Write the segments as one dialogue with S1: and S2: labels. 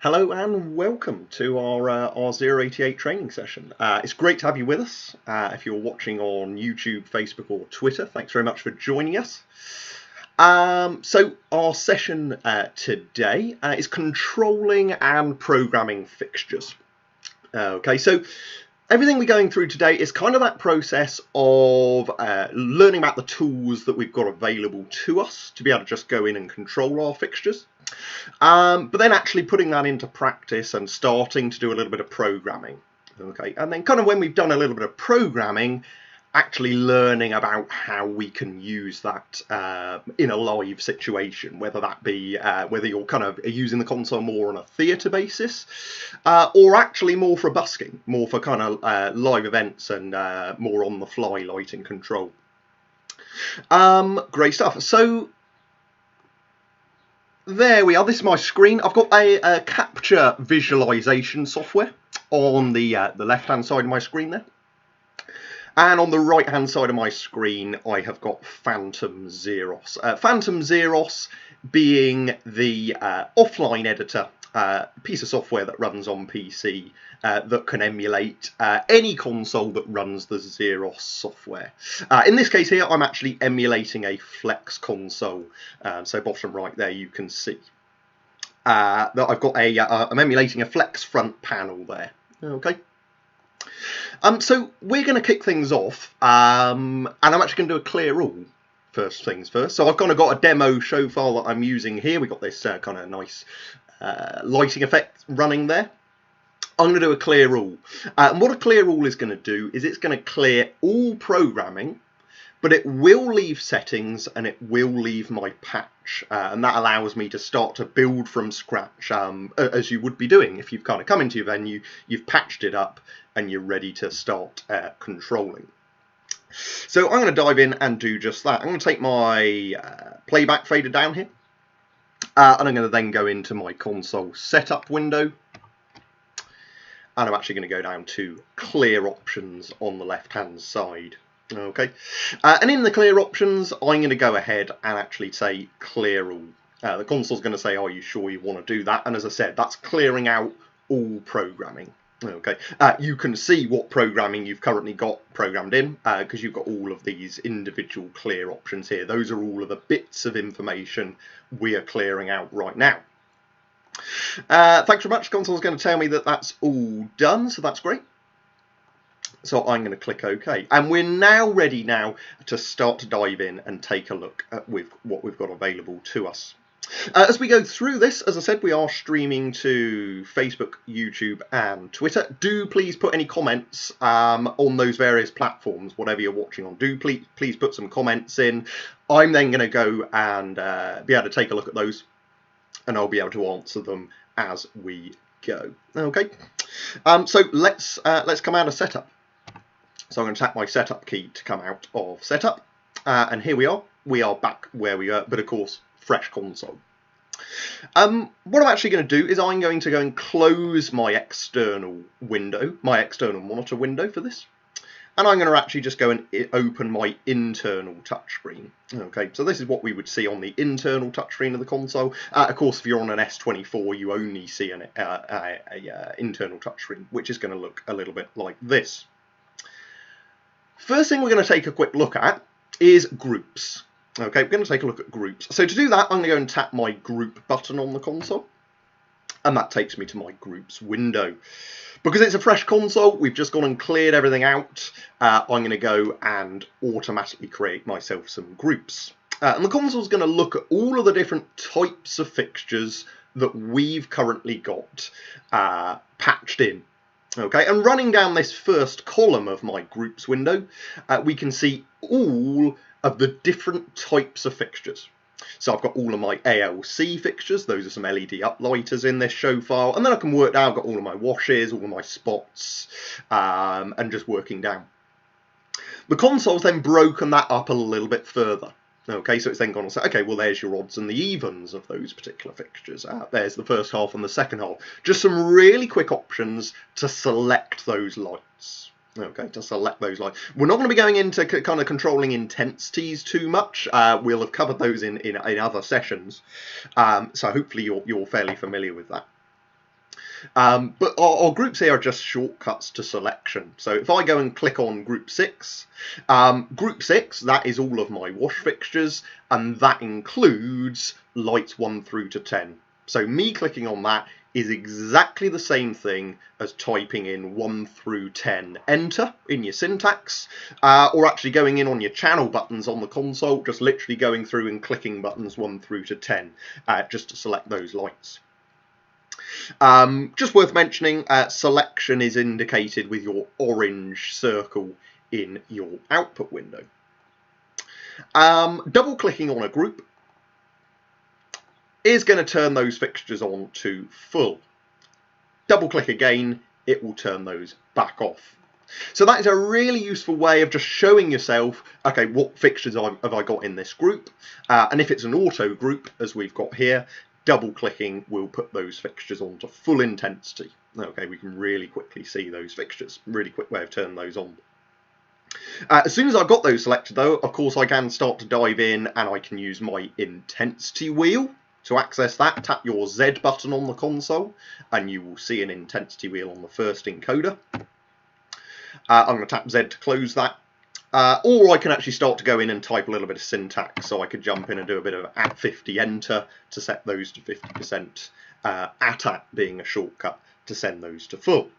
S1: Hello and welcome to our 088 training session. It's great to have you with us. If you're watching on YouTube, Facebook or Twitter, thanks very much for joining us. So our session today is controlling and programming fixtures. Okay, so everything we're going through today is kind of that process of learning about the tools that we've got available to us to be able to just go in and control our fixtures. But then actually putting that into practice and starting to do a little bit of programming. Okay, and then kind of when we've done a little bit of programming, actually learning about how we can use that in a live situation, whether that be whether you're kind of using the console more on a theatre basis or actually more for busking, more for kind of live events and more on the fly lighting control. Great stuff. So there we are. This is my screen. I've got a capture visualization software on the left-hand side of my screen there. And on the right-hand side of my screen, I have got Phantom ZerOS. Phantom ZerOS being the offline editor, piece of software that runs on PC that can emulate any console that runs the ZerOS software. In this case here, I'm actually emulating a Flex console. So bottom right there, you can see that I've got I'm emulating a Flex front panel there. Okay. So we're going to kick things off, and I'm actually going to do a clear all first things first. So I've kind of got a demo show file that I'm using here. We've got this kind of nice lighting effect running there. I'm going to do a clear all. And what a clear all is going to do is it's going to clear all programming, but it will leave settings and it will leave my patch. And that allows me to start to build from scratch, as you would be doing if you've kind of come into your venue, you've patched it up, and you're ready to start controlling. So I'm going to dive in and do just that. I'm going to take my playback fader down here. And I'm going to then go into my console setup window. And I'm actually going to go down to clear options on the left-hand side. Okay. And in the clear options, I'm going to go ahead and actually say clear all. The console's going to say, are you sure you want to do that? And as I said, that's clearing out all programming. Okay, you can see what programming you've currently got programmed in because you've got all of these individual clear options here. Those are all of the bits of information we are clearing out right now. Thanks very much. Console's going to tell me that that's all done, so that's great. So I'm going to click OK. And we're now ready now to start to dive in and take a look at what we've got available to us. As we go through this, as I said, we are streaming to Facebook, YouTube and Twitter. Do please put any comments on those various platforms, whatever you're watching on. Do please put some comments in. I'm then going to go and be able to take a look at those, and I'll be able to answer them as we go. Okay, so let's come out of setup. So I'm going to tap my setup key to come out of setup, and here we are. We are back where we are, but of course, fresh console. What I'm actually going to do is I'm going to go and close my external window, my external monitor window for this. And I'm going to actually just go and open my internal touchscreen. Okay, so this is what we would see on the internal touchscreen of the console. Of course, if you're on an S24, you only see an internal touchscreen, which is going to look a little bit like this. First thing we're going to take a quick look at is groups. Okay, we're going to take a look at groups. So to do that, I'm going to go and tap my group button on the console. And that takes me to my groups window. Because it's a fresh console, we've just gone and cleared everything out. I'm going to go and automatically create myself some groups. And the console's going to look at all of the different types of fixtures that we've currently got patched in. Okay, and running down this first column of my groups window, we can see all of the different types of fixtures. So I've got all of my ALC fixtures, those are some LED uplighters in this show file, and then I can work down, I've got all of my washes, all of my spots, and just working down. The console's then broken that up a little bit further. Okay, so it's then gone and said, okay, well, there's your odds and the evens of those particular fixtures. There's the first half and the second half. Just some really quick options to select those lights. Okay, to select those lights. We're not going to be going into kind of controlling intensities too much. We'll have covered those in other sessions. So hopefully you're fairly familiar with that. But our groups here are just shortcuts to selection. So if I go and click on group 6, that is all of my wash fixtures, and that includes lights 1 through to 10. So me clicking on that is exactly the same thing as typing in 1 through 10, enter in your syntax, or actually going in on your channel buttons on the console, just literally going through and clicking buttons 1 through to 10, just to select those lights. Just worth mentioning, selection is indicated with your orange circle in your output window. Double clicking on a group is going to turn those fixtures on to full. Double click again, it will turn those back off. So that is a really useful way of just showing yourself, okay, what fixtures have I got in this group, and if it's an auto group, as we've got here, double clicking will put those fixtures on to full intensity. Okay, we can really quickly see those fixtures. Really quick way of turning those on. As soon as I've got those selected though, of course I can start to dive in and I can use my intensity wheel. To access that, tap your Z button on the console and you will see an intensity wheel on the first encoder. I'm going to tap Z to close that. Or I can actually start to go in and type a little bit of syntax, so I could jump in and do a bit of at 50 enter to set those to 50%, at being a shortcut to send those to full.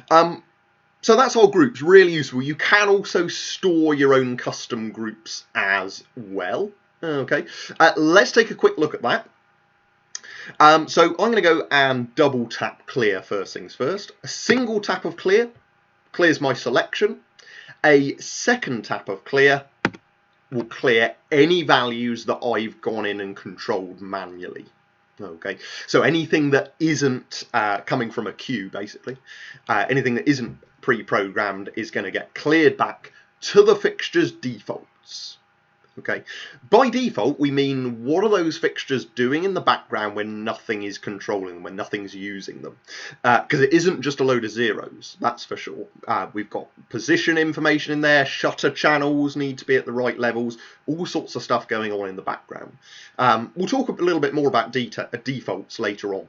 S1: So that's our groups, really useful. You can also store your own custom groups as well. Okay, let's take a quick look at that. So I'm going to go and double tap clear first things first. A single tap of clear clears my selection. A second tap of clear will clear any values that I've gone in and controlled manually. Okay, so anything that isn't coming from a queue, basically, anything that isn't pre-programmed is going to get cleared back to the fixture's defaults. Okay, by default we mean what are those fixtures doing in the background when nothing is controlling them, when nothing's using them, because it isn't just a load of zeros, that's for sure. We've got position information in there, shutter channels need to be at the right levels, all sorts of stuff going on in the background. We'll talk a little bit more about defaults later on.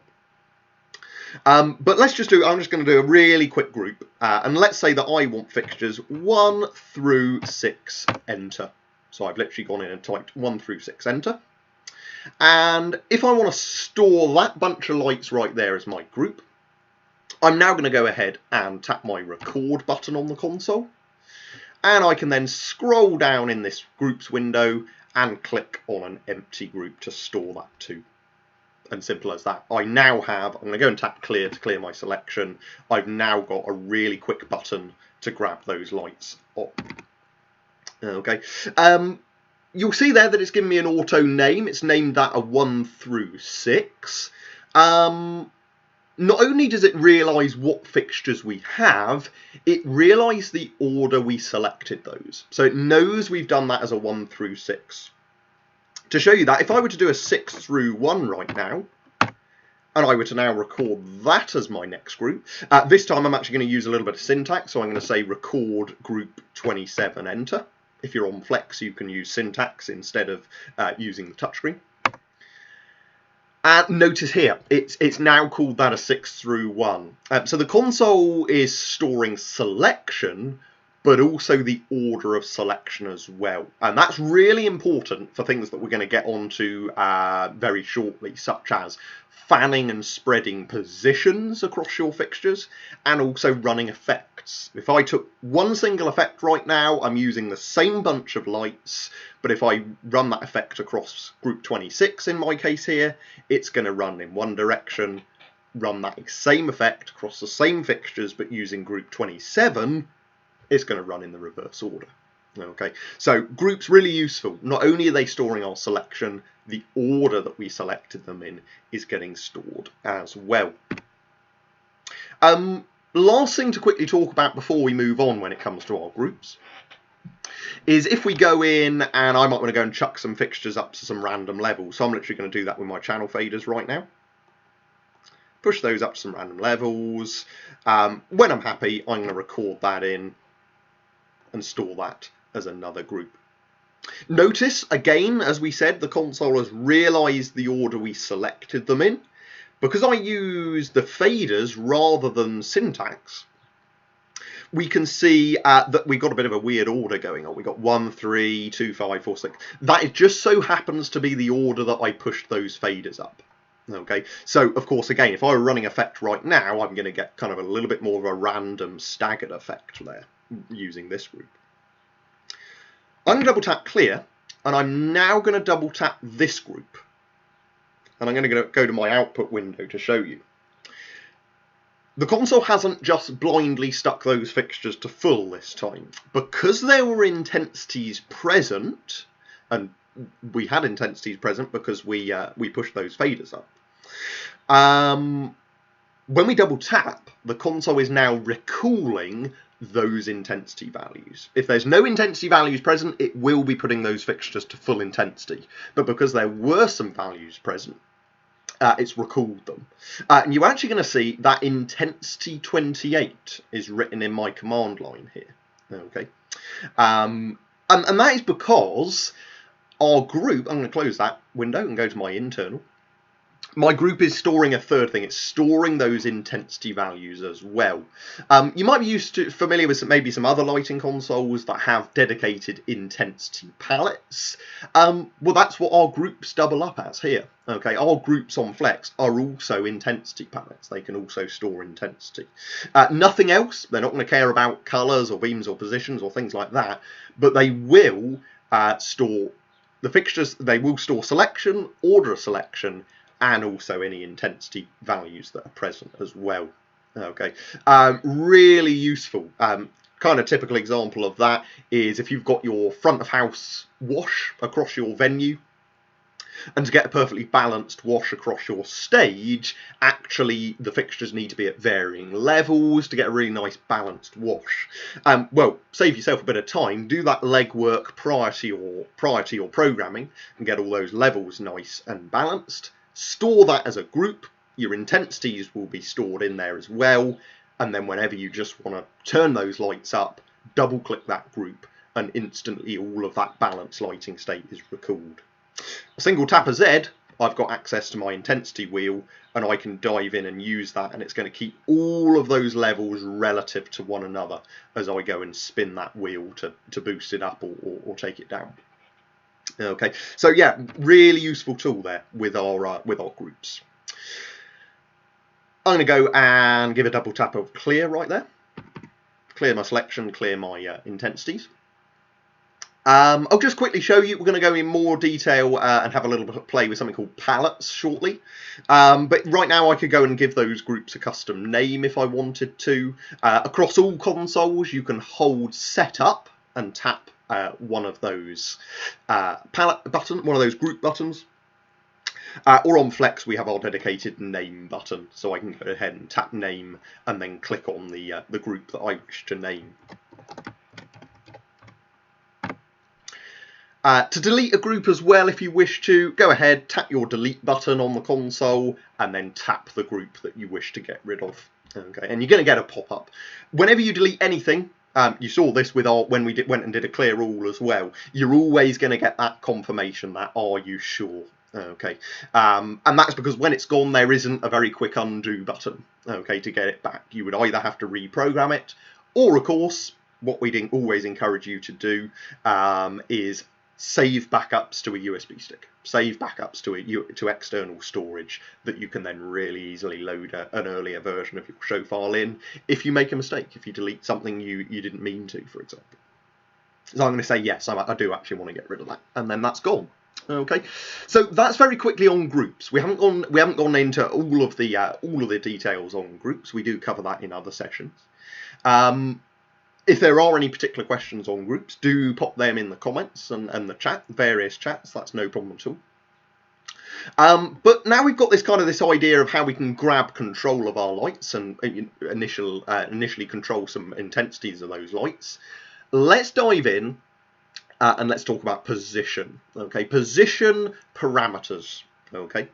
S1: But let's just do, I'm just going to do a really quick group, and let's say that I want fixtures 1 through 6, enter. So I've literally gone in and typed 1 through 6, enter. And if I want to store that bunch of lights right there as my group, I'm now going to go ahead and tap my record button on the console. And I can then scroll down in this groups window and click on an empty group to store that to. And simple as that. I now have, I'm going to go and tap clear to clear my selection. I've now got a really quick button to grab those lights up. Okay, you'll see there that it's given me an auto name. It's named that a 1 through 6. Not only does it realise what fixtures we have, it realised the order we selected those. So it knows we've done that as a 1 through 6. To show you that, if I were to do a 6 through 1 right now, and I were to now record that as my next group, this time I'm actually going to use a little bit of syntax, so I'm going to say record group 27, enter. If you're on Flex, you can use syntax instead of using the touchscreen. And notice here, it's now called that a 6 through 1. So the console is storing selection, but also the order of selection as well. And that's really important for things that we're going to get onto very shortly, such as fanning and spreading positions across your fixtures, and also running effects. If I took one single effect right now, I'm using the same bunch of lights, but if I run that effect across group 26 in my case here, it's going to run in one direction, run that same effect across the same fixtures, but using group 27, it's going to run in the reverse order. Okay, so groups really useful. Not only are they storing our selection, the order that we selected them in is getting stored as well. Last thing to quickly talk about before we move on when it comes to our groups is if we go in, and I might want to go and chuck some fixtures up to some random levels. So I'm literally going to do that with my channel faders right now. Push those up to some random levels. When I'm happy, I'm going to record that in and store that as another group. Notice, again, as we said, the console has realised the order we selected them in, because I use the faders rather than syntax, we can see that we've got a bit of a weird order going on. We've got 1, 3, 2, 5, 4, 6. That it just so happens to be the order that I pushed those faders up. Okay, so of course, again, if I were running effect right now, I'm going to get kind of a little bit more of a random staggered effect there using this group. I'm going to double tap clear, and I'm now going to double tap this group. And I'm going to go to my output window to show you. The console hasn't just blindly stuck those fixtures to full this time. Because there were intensities present, and we had intensities present because we pushed those faders up. When we double tap, the console is now recalling those intensity values. If there's no intensity values present, it will be putting those fixtures to full intensity. But because there were some values present, it's recalled them. And you're actually going to see that intensity 28 is written in my command line here. Okay, and that is because our group, I'm going to close that window and go to my internal. My group is storing a third thing. It's storing those intensity values as well. You might be familiar with maybe some other lighting consoles that have dedicated intensity palettes. Well, that's what our groups double up as here. Okay, our groups on Flex are also intensity palettes. They can also store intensity. Nothing else. They're not going to care about colours or beams or positions or things like that. But they will store the fixtures. They will store selection, order of selection, and also any intensity values that are present as well. Okay, really useful. Kind of typical example of that is if you've got your front of house wash across your venue, and to get a perfectly balanced wash across your stage, actually the fixtures need to be at varying levels to get a really nice balanced wash. Well, save yourself a bit of time, do that legwork prior to your programming and get all those levels nice and balanced. Store that as a group. Your intensities will be stored in there as well, and then whenever you just want to turn those lights up, double click that group and instantly all of that balanced lighting state is recalled. A single tap of Z, I've got access to my intensity wheel and I can dive in and use that, and it's going to keep all of those levels relative to one another as I go and spin that wheel to boost it up or take it down. Okay, so yeah, really useful tool there with our groups. I'm going to go and give a double tap of clear right there. Clear my selection, clear my intensities. I'll just quickly show you. We're going to go in more detail and have a little bit of play with something called palettes shortly. But right now I could go and give those groups a custom name if I wanted to. Across all consoles, you can hold setup and tap one of those palette button, one of those group buttons. Or on Flex we have our dedicated name button, so I can go ahead and tap name and then click on the group that I wish to name. To delete a group as well, if you wish to, go ahead, tap your delete button on the console and then tap the group that you wish to get rid of. Okay, and you're going to get a pop-up. Whenever you delete anything, you saw this with when we went and did a clear all as well, you're always going to get that confirmation that, are you sure? Okay, and that's because when it's gone, there isn't a very quick undo button, okay, to get it back. You would either have to reprogram it, or of course, what we'd always encourage you to do is save backups to a USB stick. Save backups to external storage that you can then really easily load an earlier version of your show file in if you make a mistake, if you delete something you didn't mean to, for example. So I'm going to say yes, I do actually want to get rid of that, and then that's gone. Okay, so that's very quickly on groups. We haven't gone into all of the details on groups. We do cover that in other sessions. If there are any particular questions on groups, do pop them in the comments and the chat, various chats. That's no problem at all. But now we've got this idea of how we can grab control of our lights and initially control some intensities of those lights. Let's dive in and let's talk about position. Okay, position parameters. Okay.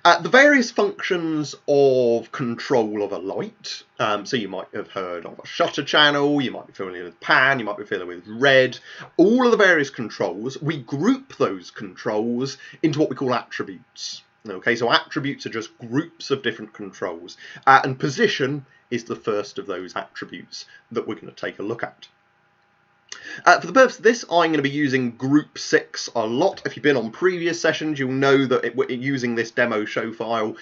S1: The various functions of control of a light, so you might have heard of a shutter channel, you might be familiar with pan, you might be familiar with red, all of the various controls, we group those controls into what we call attributes. Okay, so attributes are just groups of different controls, and position is the first of those attributes that we're going to take a look at. For the purpose of this, I'm going to be using Group 6 a lot. If you've been on previous sessions, you'll know that using this demo show file,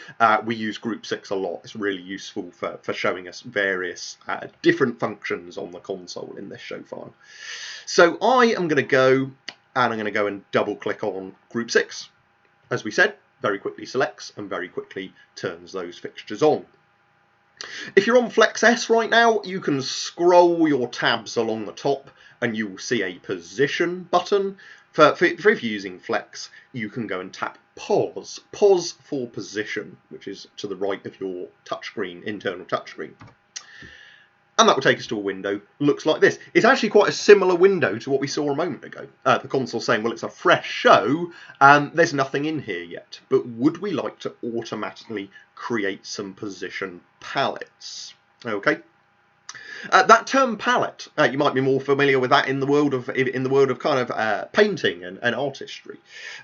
S1: we use Group 6 a lot. It's really useful for showing us various different functions on the console in this show file. So I am going to go and double click on Group 6. As we said, very quickly selects and very quickly turns those fixtures on. If you're on Flex S right now, you can scroll your tabs along the top and you will see a position button. For if you're using Flex, you can go and tap pause. Pause for position, which is to the right of your touchscreen, internal touchscreen. And that will take us to a window, looks like this. It's actually quite a similar window to what we saw a moment ago. The console saying, well, it's a fresh show, there's nothing in here yet. But would we like to automatically create some position palettes? Okay. That term palette, you might be more familiar with that in the world of kind of painting and artistry.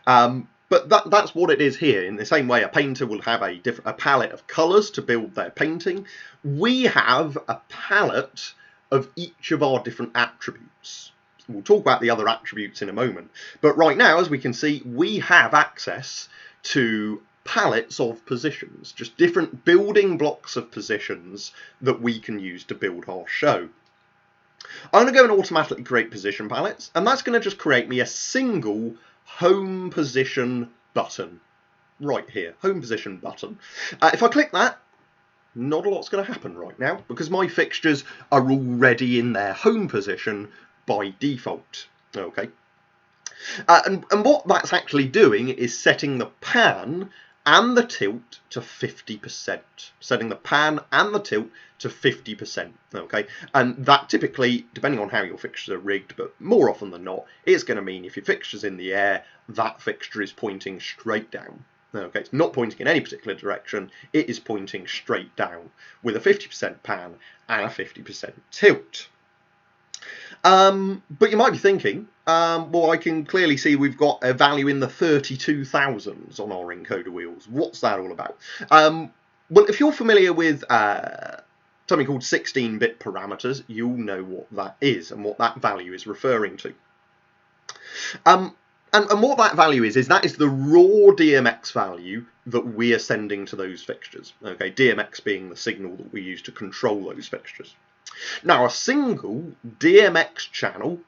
S1: But that's what it is here. In the same way, a painter will have a palette of colours to build their painting. We have a palette of each of our different attributes. We'll talk about the other attributes in a moment. But right now, as we can see, we have access to palettes of positions, just different building blocks of positions that we can use to build our show. I'm going to go and automatically create position palettes, and that's going to just create me a single home position button right here, home position button. If I click that, not a lot's going to happen right now because my fixtures are already in their home position by default. Okay, and what that's actually doing is setting the pan and the tilt to 50%. Setting the pan and the tilt to 50%. Okay, and that typically, depending on how your fixtures are rigged, but more often than not, it's going to mean if your fixture's in the air, that fixture is pointing straight down. Okay, it's not pointing in any particular direction, it is pointing straight down with a 50% pan and a 50% tilt. But you might be thinking, well, I can clearly see we've got a value in the 32,000s on our encoder wheels. What's that all about? Well, if you're familiar with something called 16-bit parameters, you'll know what that is and what that value is referring to. And what that value is that is the raw DMX value that we are sending to those fixtures. Okay, DMX being the signal that we use to control those fixtures. Now, a single DMX channel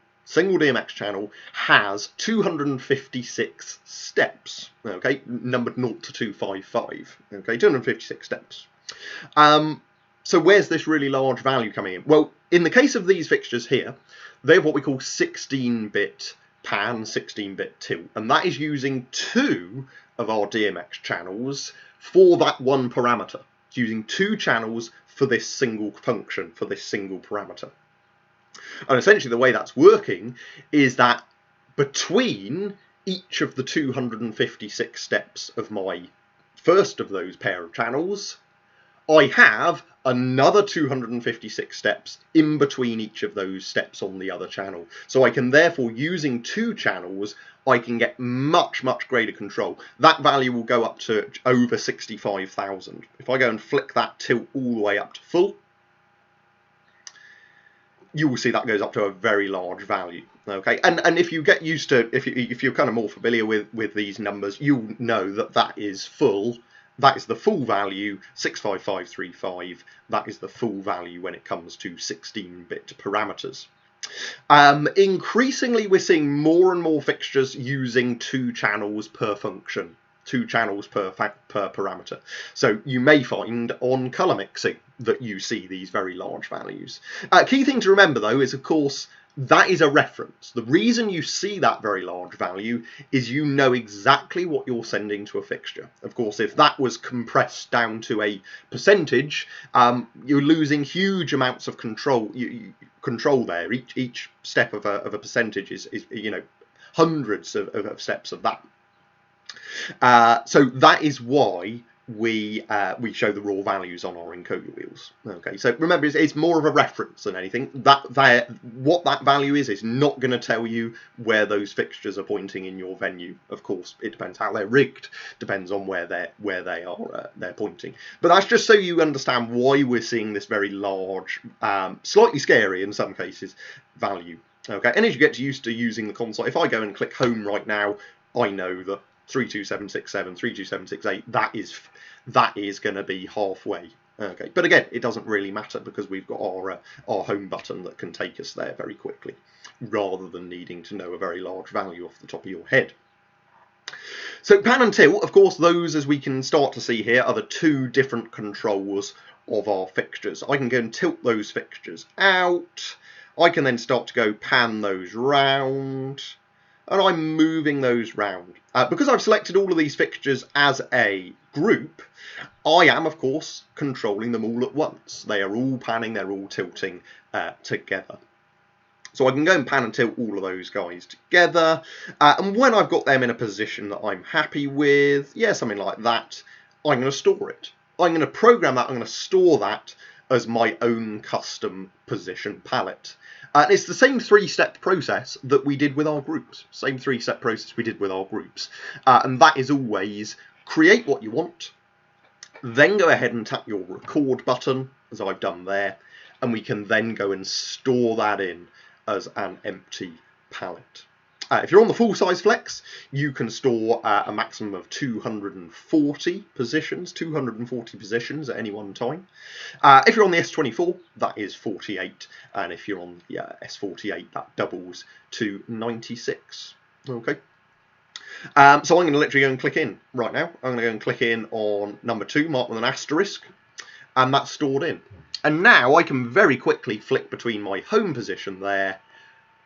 S1: has 256 steps, okay, numbered 0 to 255, okay, 256 steps. So where's this really large value coming in? Well, in the case of these fixtures here, they have what we call 16-bit pan, 16-bit tilt, and that is using 2 of our DMX channels for that one parameter. It's using 2 channels for this single function, for this single parameter. And essentially the way that's working is that between each of the 256 steps of my first of those pair of channels, I have another 256 steps in between each of those steps on the other channel. So I can therefore, using 2 channels, I can get much, much greater control. That value will go up to over 65,000. If I go and flick that tilt all the way up to full, you will see that goes up to a very large value. Okay, and if you get used to, if you're kind of more familiar with these numbers, you'll know that that is full. That is the full value, 65535. That is the full value when it comes to 16-bit parameters. Increasingly, we're seeing more and more fixtures using 2 channels per function, 2 channels per parameter. So you may find on colour mixing that you see these very large values. Key thing to remember, though, is, of course, that is a reference. The reason you see that very large value is you know exactly what you're sending to a fixture. Of course, if that was compressed down to a percentage, you're losing huge amounts of control. Control there. Each step of a percentage is you know, hundreds of steps of that. So that is why we show the raw values on our encoder wheels. Okay, so remember, it's more of a reference than anything. What that value is not going to tell you where those fixtures are pointing in your venue. Of course, it depends how they're rigged, depends on where they're pointing. But that's just so you understand why we're seeing this very large, slightly scary in some cases, value. Okay, and as you get used to using the console, if I go and click home right now, I know that 32767, 32768, that is going to be halfway. Okay, but again, it doesn't really matter because we've got our home button that can take us there very quickly, rather than needing to know a very large value off the top of your head. So pan and tilt, of course, those, as we can start to see here, are the two different controls of our fixtures. I can go and tilt those fixtures out. I can then start to go pan those round, and I'm moving those round. Because I've selected all of these fixtures as a group, I am, of course, controlling them all at once. They are all panning, they're all tilting together. So I can go and pan and tilt all of those guys together. And when I've got them in a position that I'm happy with, yeah, something like that, I'm going to store it. I'm going to program that, I'm going to store that as my own custom position palette. And it's the same three-step process that we did with our groups. Same three-step process we did with our groups. And that is always create what you want, then go ahead and tap your record button, as I've done there, and we can then go and store that in as an empty palette. If you're on the full-size Flex, you can store a maximum of 240 positions at any one time. If you're on the S24, that is 48, and if you're on the S48, that doubles to 96. Okay. So I'm going to literally go and click in right now. I'm going to go and click in on number 2, marked with an asterisk, and that's stored in. And now I can very quickly flick between my home position there,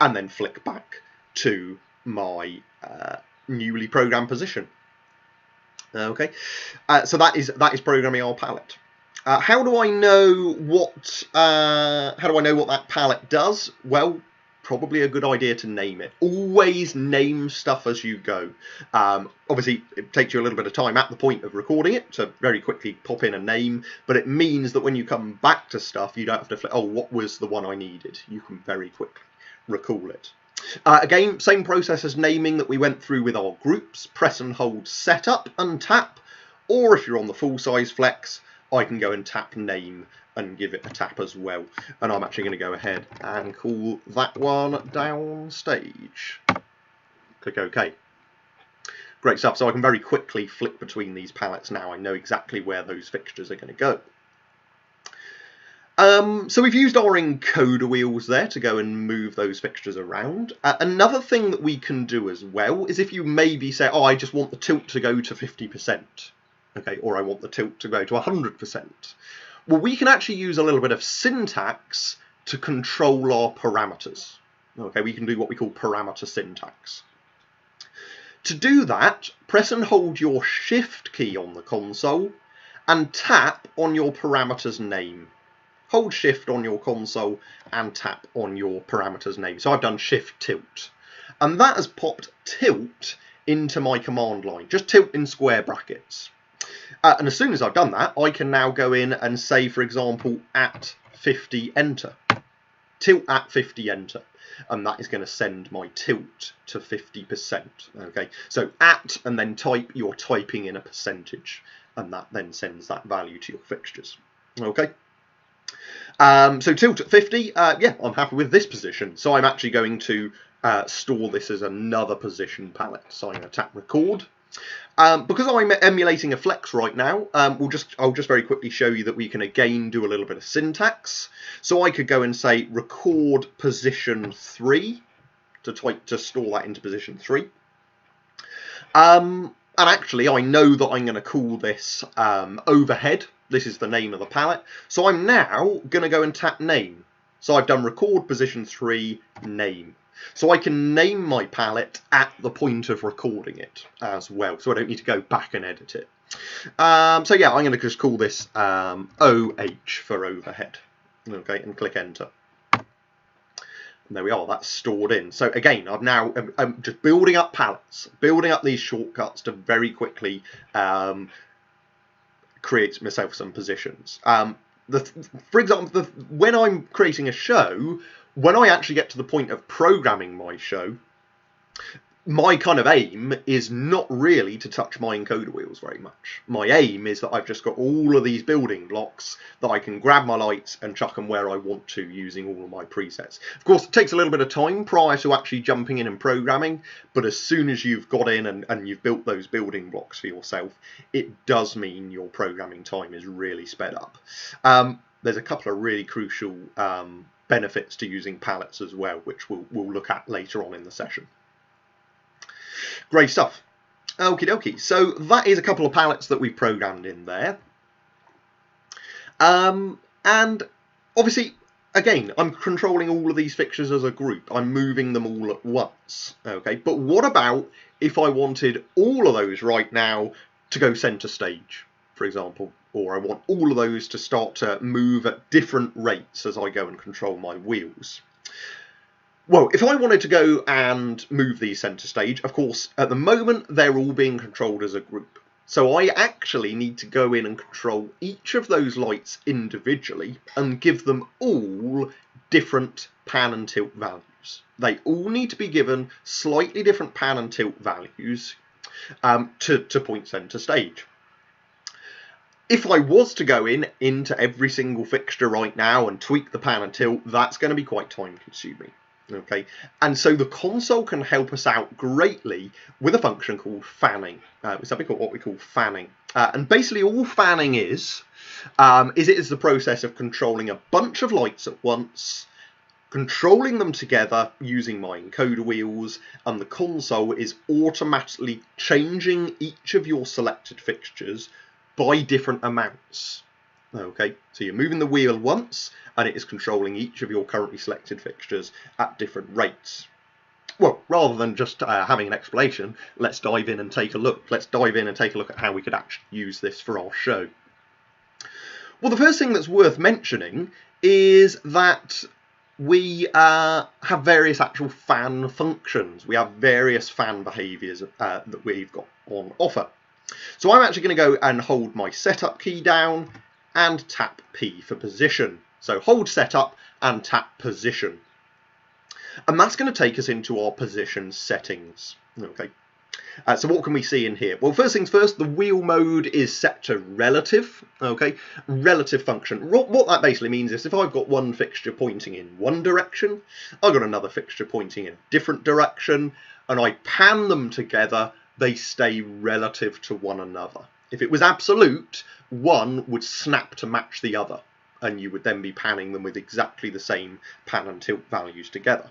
S1: and then flick back to my newly programmed position. Okay, so that is programming our palette. How do I know what that palette does? Well, probably a good idea to name it. Always name stuff as you go. Obviously, it takes you a little bit of time at the point of recording it to very quickly pop in a name, but it means that when you come back to stuff, you don't have to flick, oh, what was the one I needed? You can very quickly recall it. Again, same process as naming that we went through with our groups. Press and hold setup and tap, or if you're on the full-size Flex, I can go and tap name and give it a tap as well. And I'm actually going to go ahead and call that one downstage. Click OK. Great stuff. So I can very quickly flick between these palettes now. I know exactly where those fixtures are going to go. So we've used our encoder wheels there to go and move those fixtures around. Another thing that we can do as well is if you maybe say, oh, I just want the tilt to go to 50%, okay, or I want the tilt to go to 100%. Well, we can actually use a little bit of syntax to control our parameters. Okay, we can do what we call parameter syntax. To do that, press and hold your Shift key on the console and tap on your parameter's name. Hold Shift on your console and tap on your parameter's name. So I've done Shift Tilt. And that has popped tilt into my command line. Just tilt in square brackets. And as soon as I've done that, I can now go in and say, for example, at 50, enter. Tilt at 50, enter. And that is going to send my tilt to 50%. Okay, so at and then type, you're typing in a percentage. And that then sends that value to your fixtures. Okay. So tilt at 50, yeah, I'm happy with this position. So I'm actually going to store this as another position palette. So I'm going to tap record. Because I'm emulating a Flex right now, I'll just very quickly show you that we can again do a little bit of syntax. So I could go and say record position 3 to store that into position 3. And actually, I know that I'm going to call this overhead. This is the name of the palette. So I'm now going to go and tap name. So I've done record position 3, name. So I can name my palette at the point of recording it as well. So I don't need to go back and edit it. So yeah, I'm going to just call this OH for overhead. Okay, and click enter. And there we are, that's stored in. So again, I've now just building up palettes, building up these shortcuts to very quickly create myself some positions. For example, when I'm creating a show, when I actually get to the point of programming my show, my kind of aim is not really to touch my encoder wheels very much. My aim is that I've just got all of these building blocks that I can grab my lights and chuck them where I want to using all of my presets. Of course, it takes a little bit of time prior to actually jumping in and programming, but as soon as you've got in and you've built those building blocks for yourself, it does mean your programming time is really sped up. There's a couple of really crucial benefits to using palettes as well, which we'll look at later on in the session. Great stuff. Okie dokie. So that is a couple of palettes that we've programmed in there. And obviously, again, I'm controlling all of these fixtures as a group. I'm moving them all at once. Okay, but what about if I wanted all of those right now to go center stage, for example, or I want all of those to start to move at different rates as I go and control my wheels? Well, if I wanted to go and move these center stage, of course, at the moment, they're all being controlled as a group. So I actually need to go in and control each of those lights individually and give them all different pan and tilt values. They all need to be given slightly different pan and tilt values to point center stage. If I was to go into every single fixture right now and tweak the pan and tilt, that's going to be quite time consuming. Okay, and so the console can help us out greatly with a function called fanning. It's something called what we call fanning, and basically all fanning is the process of controlling a bunch of lights at once, controlling them together using my encoder wheels, and the console is automatically changing each of your selected fixtures by different amounts. Okay, so you're moving the wheel once and it is controlling each of your currently selected fixtures at different rates. Well, rather than just having an explanation, let's dive in and take a look. Let's dive in and take a look at how we could actually use this for our show. Well, the first thing that's worth mentioning is that we have various actual fan functions. We have various fan behaviours that we've got on offer. So I'm actually going to go and hold my setup key down and tap P for position. So hold setup and tap position. And that's going to take us into our position settings. Okay. So what can we see in here? Well, first things first, the wheel mode is set to relative. Okay, relative function. What that basically means is if I've got one fixture pointing in one direction, I've got another fixture pointing in a different direction, and I pan them together, they stay relative to one another. If it was absolute, one would snap to match the other, and you would then be panning them with exactly the same pan and tilt values together.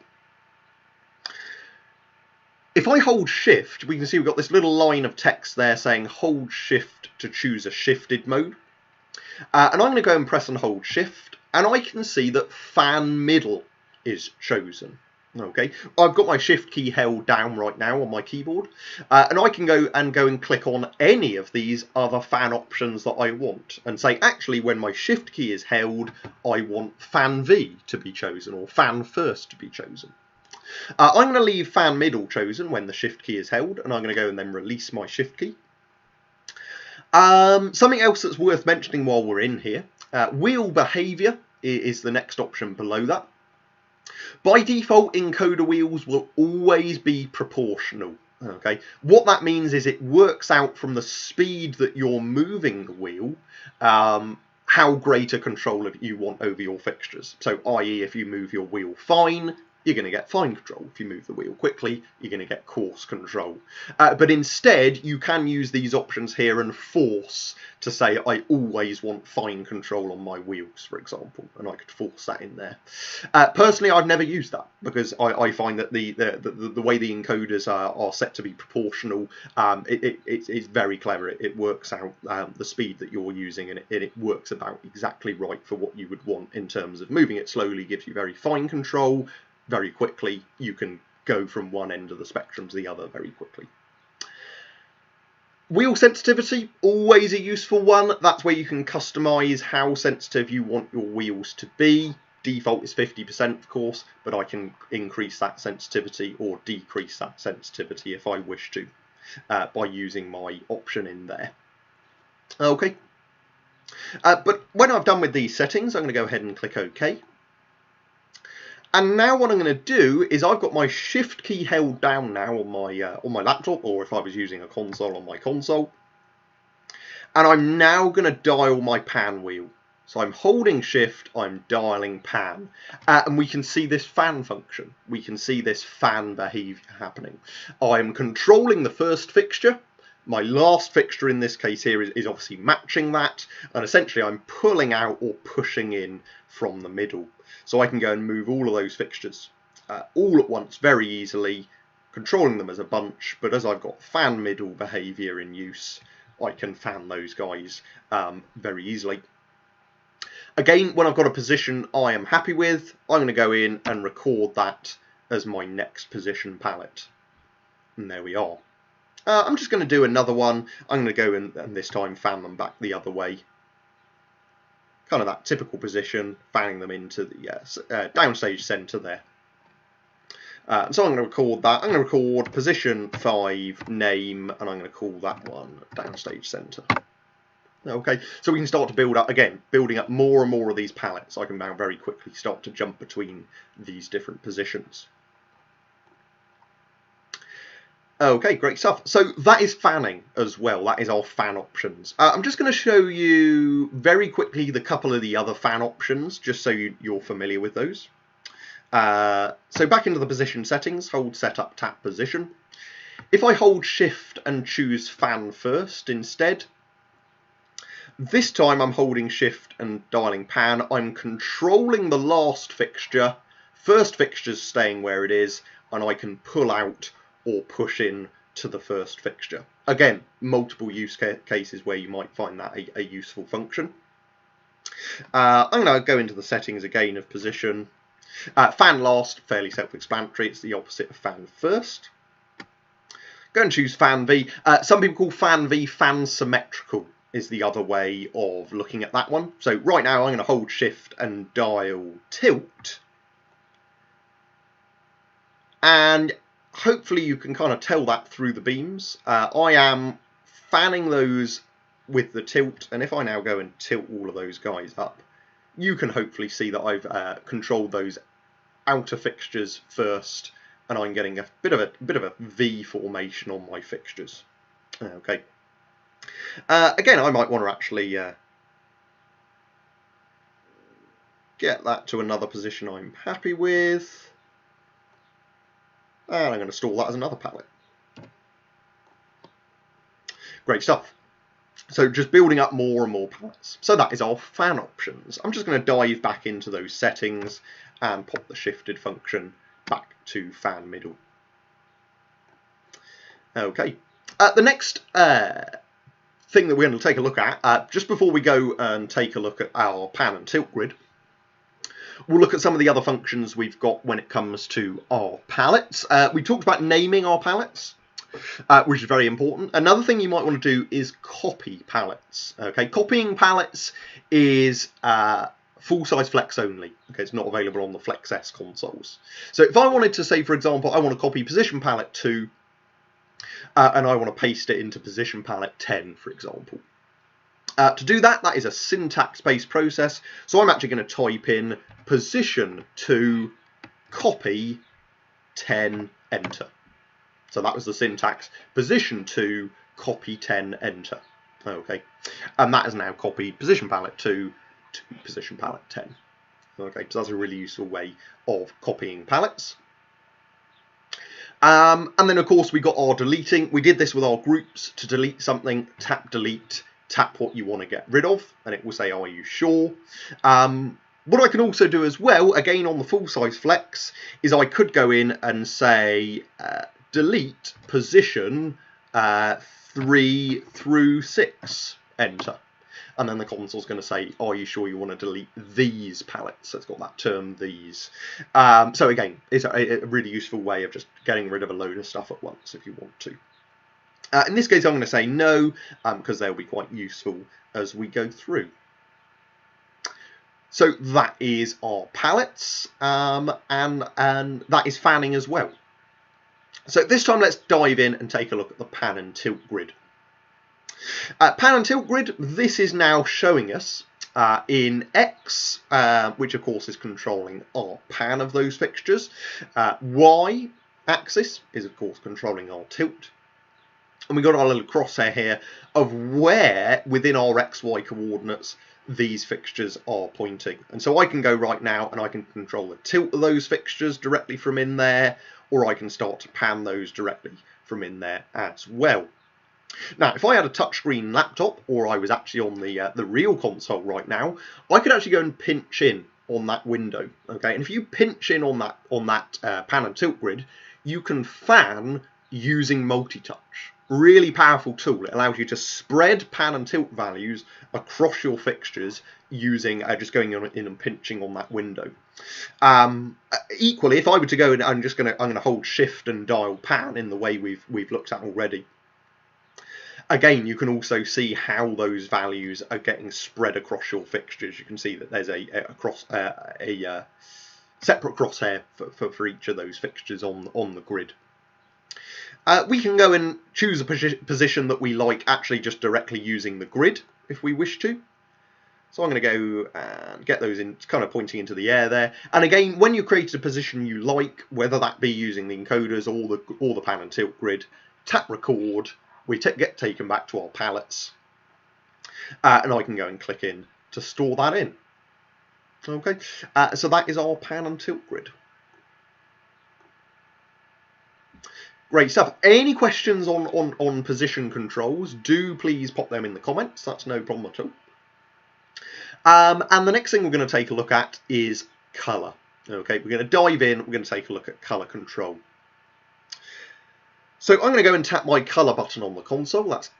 S1: If I hold shift, we can see we've got this little line of text there saying hold shift to choose a shifted mode. And I'm going to go and press and hold shift, and I can see that fan middle is chosen. Okay, I've got my shift key held down right now on my keyboard, and I can go and click on any of these other fan options that I want and say, actually, when my shift key is held, I want fan V to be chosen or fan first to be chosen. I'm going to leave fan middle chosen when the shift key is held, and I'm going to go and then release my shift key. Something else that's worth mentioning while we're in here, wheel behavior is the next option below that. By default, encoder wheels will always be proportional. Okay, what that means is it works out from the speed that you're moving the wheel, how great a control you want over your fixtures. So, i.e., if you move your wheel fine, you're going to get fine control. If you move the wheel quickly, you're going to get coarse control. But instead, you can use these options here and force to say, I always want fine control on my wheels, for example, and I could force that in there. Personally, I've never used that because I find that the way the encoders are set to be proportional, it's very clever. It works out the speed that you're using, and it works about exactly right for what you would want in terms of moving it slowly, gives you very fine control. Very quickly, you can go from one end of the spectrum to the other very quickly. Wheel sensitivity, always a useful one. That's where you can customize how sensitive you want your wheels to be. Default is 50%, of course, but I can increase that sensitivity or decrease that sensitivity if I wish to by using my option in there. Okay. But when I've done with these settings, I'm going to go ahead and click OK. And now what I'm going to do is I've got my Shift key held down now on my laptop, or if I was using a console, on my console. And I'm now going to dial my pan wheel. So I'm holding Shift, I'm dialing pan, and we can see this fan function. We can see this fan behaviour happening. I'm controlling the first fixture. My last fixture in this case here is obviously matching that, and essentially I'm pulling out or pushing in from the middle. So I can go and move all of those fixtures all at once very easily, controlling them as a bunch, but as I've got fan middle behaviour in use, I can fan those guys very easily. Again, when I've got a position I am happy with, I'm going to go in and record that as my next position palette. And there we are. I'm just going to do another one. I'm going to go in and this time fan them back the other way. Kind of that typical position, fanning them into the downstage centre there. So I'm going to record that. I'm going to record position 5, name, and I'm going to call that one downstage centre. Okay, so we can start to build up, again, building up more and more of these palettes. I can now very quickly start to jump between these different positions. Okay, great stuff. So that is fanning as well. That is our fan options. I'm just going to show you very quickly the couple of the other fan options, just so you're familiar with those. So back into the position settings, hold setup, tap position. If I hold Shift and choose fan first instead, this time I'm holding Shift and dialing pan. I'm controlling the last fixture. First fixture's staying where it is, and I can pull out or push in to the first fixture. Again, multiple use cases where you might find that a useful function. I'm going to go into the settings again of position. Fan last, fairly self-explanatory. It's the opposite of fan first. Go and choose fan V. Some people call fan V fan symmetrical is the other way of looking at that one. So right now I'm going to hold Shift and dial tilt. And hopefully you can kind of tell that through the beams. I am fanning those with the tilt, and if I now go and tilt all of those guys up, you can hopefully see that I've controlled those outer fixtures first, and I'm getting a bit of a V formation on my fixtures. Okay. Again, I might want to actually get that to another position I'm happy with. And I'm going to store that as another palette. Great stuff. So just building up more and more palettes. So that is our fan options. I'm just going to dive back into those settings and pop the shifted function back to fan middle. Okay. The next thing that we're going to take a look at, just before we go and take a look at our pan and tilt grid, we'll look at some of the other functions we've got when it comes to our palettes. We talked about naming our palettes, which is very important. Another thing you might want to do is copy palettes. Okay, copying palettes is full-size Flex only. Okay, it's not available on the Flex S consoles. So if I wanted to say, for example, I want to copy position palette 2, and I want to paste it into position palette 10, for example. To do that, that is a syntax-based process. So I'm actually going to type in position 2, copy 10, enter. So that was the syntax. Position 2, copy 10, enter. Okay. And that has now copied position palette 2 to position palette 10. Okay, so that's a really useful way of copying palettes. And then, of course, we got our deleting. We did this with our groups. To delete something, tap delete. Tap what you want to get rid of, and it will say, are you sure? What I can also do as well, again on the full-size Flex, is I could go in and say delete position 3 through 6, enter. And then the console's going to say, are you sure you want to delete these palettes? So it's got that term, these. So again, it's a really useful way of just getting rid of a load of stuff at once if you want to. In this case, I'm going to say no, because they'll be quite useful as we go through. So that is our palettes, and that is fanning as well. So this time let's dive in and take a look at the pan and tilt grid. Pan and tilt grid, this is now showing us in X, which of course is controlling our pan of those fixtures. Y axis is of course controlling our tilt. And we've got our little crosshair here of where within our XY coordinates these fixtures are pointing. And so I can go right now and I can control the tilt of those fixtures directly from in there, or I can start to pan those directly from in there as well. Now, if I had a touchscreen laptop, or I was actually on the real console right now, I could actually go and pinch in on that window. Okay, and if you pinch in on that pan and tilt grid, you can fan using multi-touch. Really powerful tool. It allows you to spread pan and tilt values across your fixtures using just going in and pinching on that window. Equally, if I were to go and I'm going to hold shift and dial pan in the way we've looked at already. Again, you can also see how those values are getting spread across your fixtures. You can see that there's a separate crosshair for each of those fixtures on the grid. We can go and choose a position that we like actually just directly using the grid if we wish to. So I'm going to go and get those in, kind of pointing into the air there. And again, when you create a position you like, whether that be using the encoders or the pan and tilt grid, tap record, we get taken back to our palettes. And I can go and click in to store that in. Okay, so that is our pan and tilt grid. Great stuff. Any questions on position controls, do please pop them in the comments. That's no problem at all. And the next thing we're going to take a look at is colour. Okay, we're going to dive in. We're going to take a look at colour control. So I'm going to go and tap my colour button on the console. That's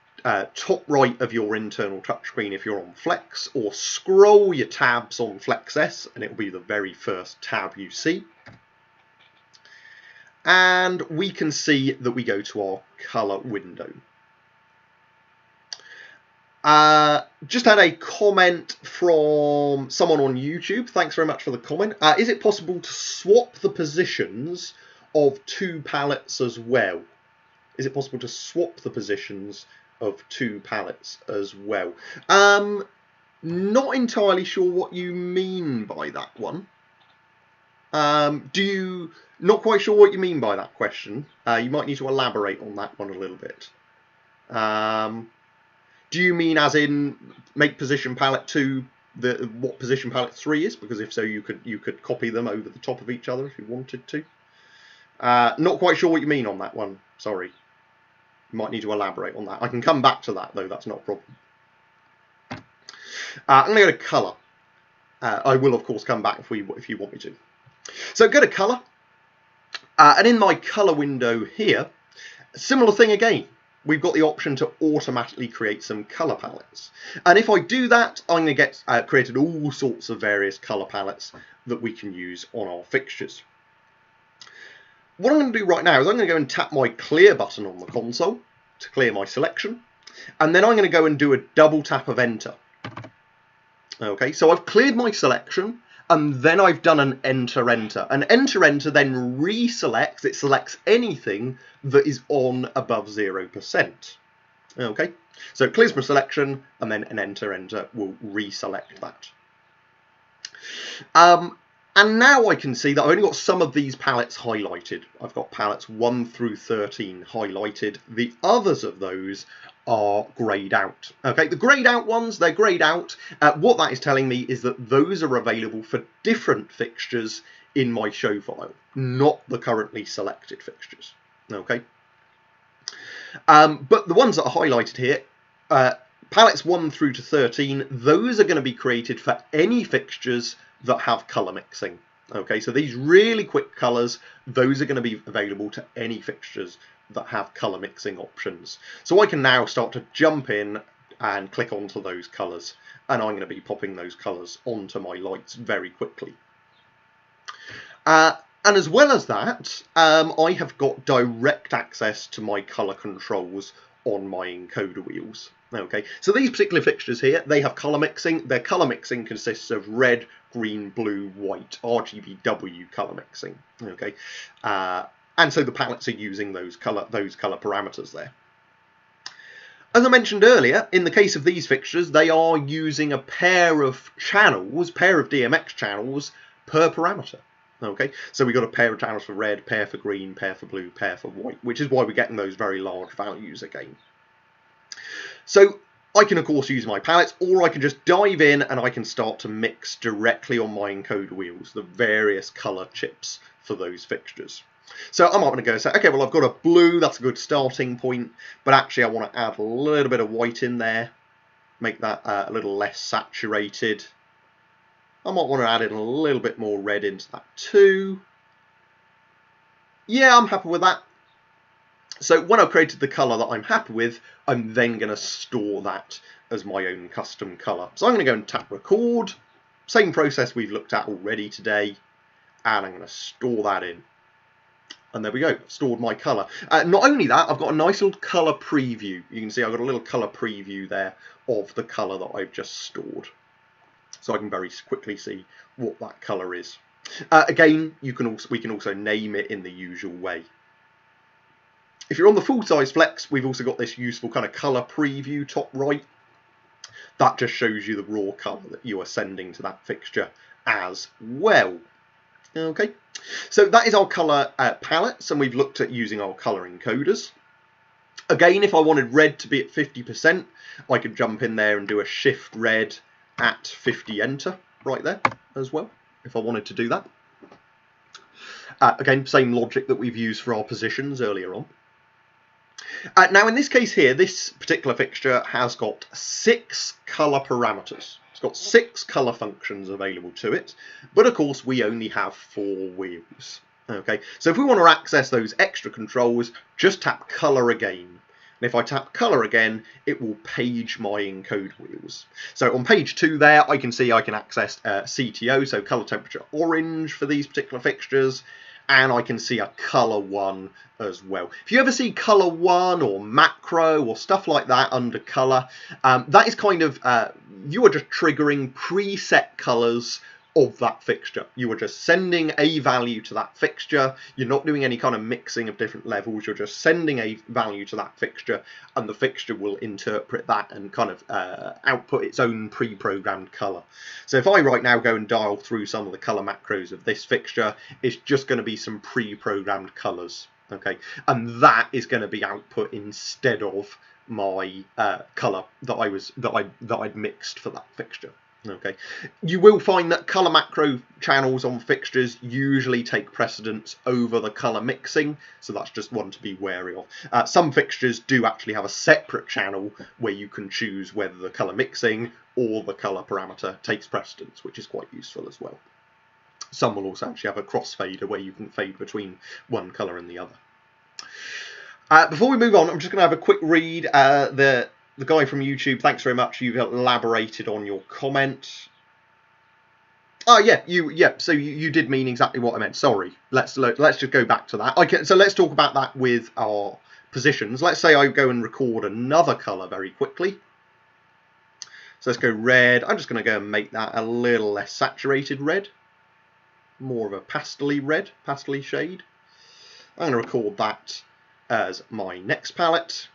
S1: top right of your internal touchscreen if you're on Flex, or scroll your tabs on Flex S and it will be the very first tab you see. And we can see that we go to our colour window. Just had a comment from someone on YouTube. Thanks very much for the comment. Is it possible to swap the positions of two palettes as well? Is it possible to swap the positions of two palettes as well? Not entirely sure what you mean by that one. Not quite sure what you mean by that question. You might need to elaborate on that one a little bit. Do you mean as in make position palette 2 what position palette 3 is? Because if so, you could copy them over the top of each other if you wanted to. Not quite sure what you mean on that one. Sorry. You might need to elaborate on that. I can come back to that though. That's not a problem. I'm going to go to colour. I will of course come back if you want me to. So go to colour. And in my colour window here, similar thing again. We've got the option to automatically create some colour palettes. And if I do that, I'm going to get created all sorts of various colour palettes that we can use on our fixtures. What I'm going to do right now is I'm going to go and tap my clear button on the console to clear my selection. And then I'm going to go and do a double tap of enter. Okay, so I've cleared my selection. And then I've done an enter. And enter then reselects, it selects anything that is on above 0%. Okay, so it clears my selection and then an enter will reselect that. And now I can see that I've only got some of these palettes highlighted. I've got palettes 1 through 13 highlighted. The others of those are greyed out. Okay, the greyed out ones, they're greyed out. What that is telling me is that those are available for different fixtures in my show file, not the currently selected fixtures. Okay, but the ones that are highlighted here, palettes 1 through to 13, those are going to be created for any fixtures that have colour mixing. Okay, so these really quick colours, those are going to be available to any fixtures that have colour mixing options. So I can now start to jump in and click onto those colours, and I'm going to be popping those colours onto my lights very quickly. And as well as that, I have got direct access to my colour controls on my encoder wheels. Okay, so these particular fixtures here, they have colour mixing. Their colour mixing consists of red, green, blue, white, RGBW colour mixing. Okay, and so the palettes are using those colour parameters there. As I mentioned earlier, in the case of these fixtures, they are using a pair of channels, pair of DMX channels per parameter. Okay, so we've got a pair of channels for red, pair for green, pair for blue, pair for white, which is why we're getting those very large values again. So I can of course use my palettes, or I can just dive in and I can start to mix directly on my encoder wheels the various colour chips for those fixtures. So I'm not going to go and say, okay, well I've got a blue, that's a good starting point, but actually I want to add a little bit of white in there, make that a little less saturated. I might want to add in a little bit more red into that too. Yeah, I'm happy with that. So when I've created the colour that I'm happy with, I'm then going to store that as my own custom colour. So I'm going to go and tap record, same process we've looked at already today, and I'm going to store that in. And there we go, I've stored my colour. Not only that, I've got a nice little colour preview. You can see I've got a little colour preview there of the colour that I've just stored. So I can very quickly see what that colour is. Again, we can also name it in the usual way. If you're on the full-size Flex, we've also got this useful kind of colour preview top right. That just shows you the raw colour that you are sending to that fixture as well. Okay, so that is our colour palettes, and we've looked at using our colour encoders. Again, if I wanted red to be at 50%, I could jump in there and do a shift red at 50 enter right there as well, if I wanted to do that. Again, same logic that we've used for our positions earlier on. Now in this case here, this particular fixture has got 6 colour parameters. It's got 6 colour functions available to it, but of course we only have 4 wheels. Okay, so if we want to access those extra controls, just tap colour again. And if I tap colour again, it will page my encode wheels. So on page 2 there, I can see I can access CTO, so colour temperature orange for these particular fixtures, and I can see a colour 1 as well. If you ever see colour 1 or macro or stuff like that under colour, that is kind of, you are just triggering preset colours of that fixture. You are just sending a value to that fixture. You're not doing any kind of mixing of different levels. You're just sending a value to that fixture, and the fixture will interpret that and kind of output its own pre-programmed colour. So if I right now go and dial through some of the colour macros of this fixture, it's just going to be some pre-programmed colours. Okay, and that is going to be output instead of my colour that I'd mixed for that fixture. Okay, you will find that colour macro channels on fixtures usually take precedence over the colour mixing, so that's just one to be wary of. Some fixtures do actually have a separate channel where you can choose whether the colour mixing or the colour parameter takes precedence, which is quite useful as well. Some will also actually have a crossfader where you can fade between one colour and the other. Before we move on, I'm just going to have a quick read. The guy from YouTube, thanks very much. You've elaborated on your comment. Oh yeah, so you did mean exactly what I meant. Sorry. Let's just go back to that. So let's talk about that with our positions. Let's say I go and record another colour very quickly. So let's go red. I'm just going to go and make that a little less saturated red, more of a pastel-y red, pastel-y shade. I'm going to record that as my next palette.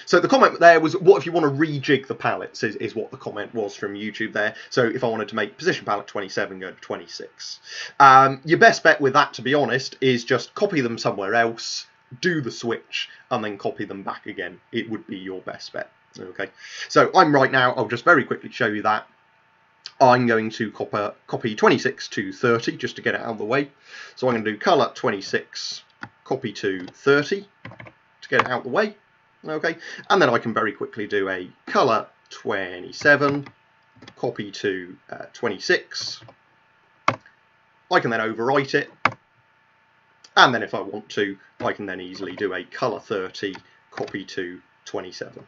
S1: So the comment there was, what if you want to rejig the palettes, is what the comment was from YouTube there. So if I wanted to make position palette 27, go to 26. Your best bet with that, to be honest, is just copy them somewhere else, do the switch, and then copy them back again. It would be your best bet. Okay, so I'm right now, I'll just very quickly show you that. I'm going to copy 26 to 30, just to get it out of the way. So I'm going to do colour 26, copy to 30, to get it out of the way. Okay, and then I can very quickly do a colour 27, copy to 26. I can then overwrite it, and then if I want to, I can then easily do a colour 30, copy to 27.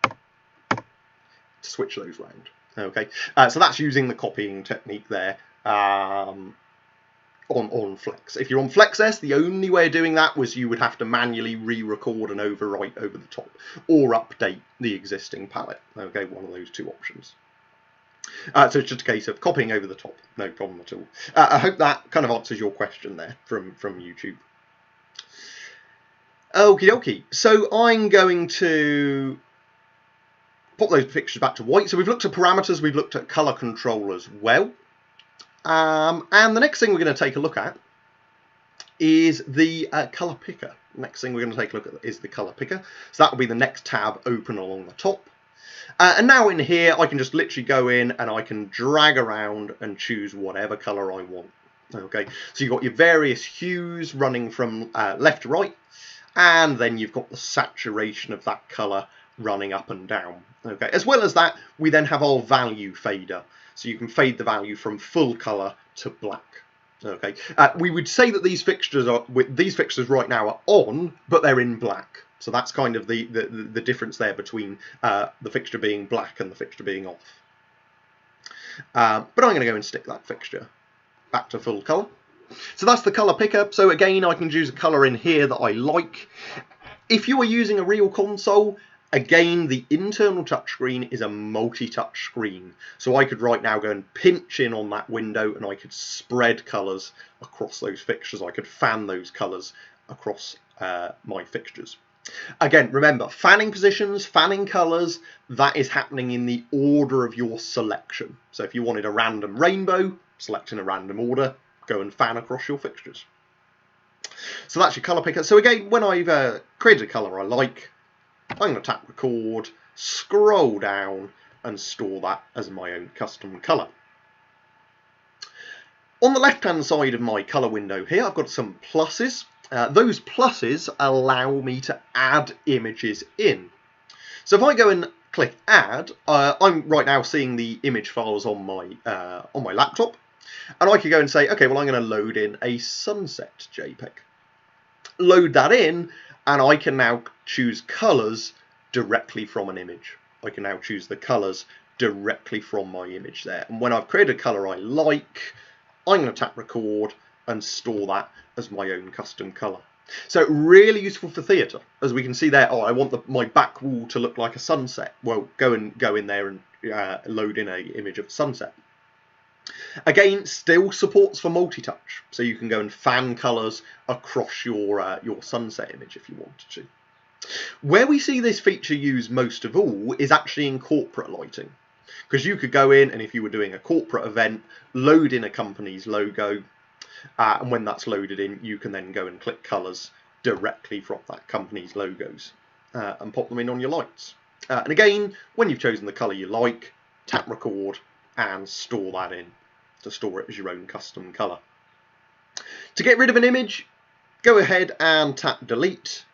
S1: To switch those round. Okay, so that's using the copying technique there. On Flex. If you're on FlexS, the only way of doing that was you would have to manually re-record and overwrite over the top, or update the existing palette. Okay, one of those two options. So it's just a case of copying over the top, no problem at all. I hope that kind of answers your question there from YouTube. Okie dokie. So I'm going to pop those fixtures back to white. So we've looked at parameters, we've looked at colour control as well. And the next thing we're going to take a look at is the colour picker. Next thing we're going to take a look at is the colour picker. So that will be the next tab open along the top. And now in here, I can just literally go in and I can drag around and choose whatever colour I want. Okay, so you've got your various hues running from left to right, and then you've got the saturation of that colour running up and down. Okay, as well as that, we then have our value fader. So you can fade the value from full colour to black. Okay, we would say that these fixtures right now are on, but they're in black. So that's kind of the difference there between the fixture being black and the fixture being off. But I'm going to go and stick that fixture back to full colour. So that's the colour picker. So again, I can choose a colour in here that I like. If you are using a real console, again, the internal touchscreen is a multi-touch screen. So I could right now go and pinch in on that window and I could spread colours across those fixtures. I could fan those colours across my fixtures. Again, remember, fanning positions, fanning colours, that is happening in the order of your selection. So if you wanted a random rainbow, select in a random order, go and fan across your fixtures. So that's your colour picker. So again, when I've created a colour I like, I'm going to tap record, scroll down and store that as my own custom colour. On the left hand side of my colour window here, I've got some pluses. Those pluses allow me to add images in. So if I go and click add, I'm right now seeing the image files on my laptop, and I could go and say, okay, well I'm going to load in a sunset JPEG. Load that in, and I can now choose colours directly from an image. I can now choose the colours directly from my image there. And when I've created a colour I like, I'm going to tap record and store that as my own custom colour. So really useful for theatre. As we can see there, I want my back wall to look like a sunset. Well, go in there and load in an image of a sunset. Again, still supports for multi-touch, so you can go and fan colours across your sunset image if you wanted to. Where we see this feature used most of all is actually in corporate lighting, because you could go in and if you were doing a corporate event, load in a company's logo, and when that's loaded in, you can then go and click colours directly from that company's logos and pop them in on your lights. And again, when you've chosen the colour you like, tap record and store that in to store it as your own custom colour. To get rid of an image, go ahead and tap delete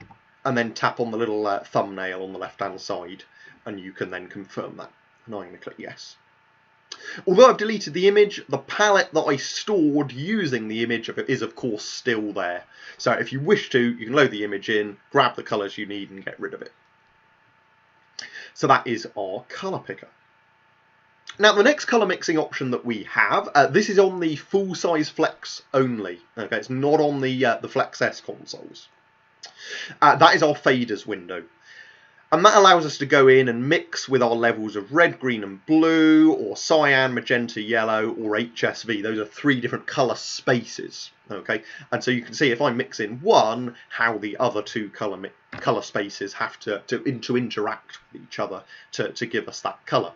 S1: and then tap on the little thumbnail on the left hand side and you can then confirm that. And I'm going to click yes. Although I've deleted the image, the palette that I stored using the image is of course still there. So if you wish to, you can load the image in, grab the colours you need and get rid of it. So that is our colour picker. Now the next colour mixing option that we have, this is on the full size Flex only. Okay, it's not on the Flex S consoles. That is our faders window. And that allows us to go in and mix with our levels of red, green and blue, or cyan, magenta, yellow, or HSV. Those are 3 different colour spaces. Okay, and so you can see if I mix in one, how the other 2 colour spaces have to interact with each other to give us that colour.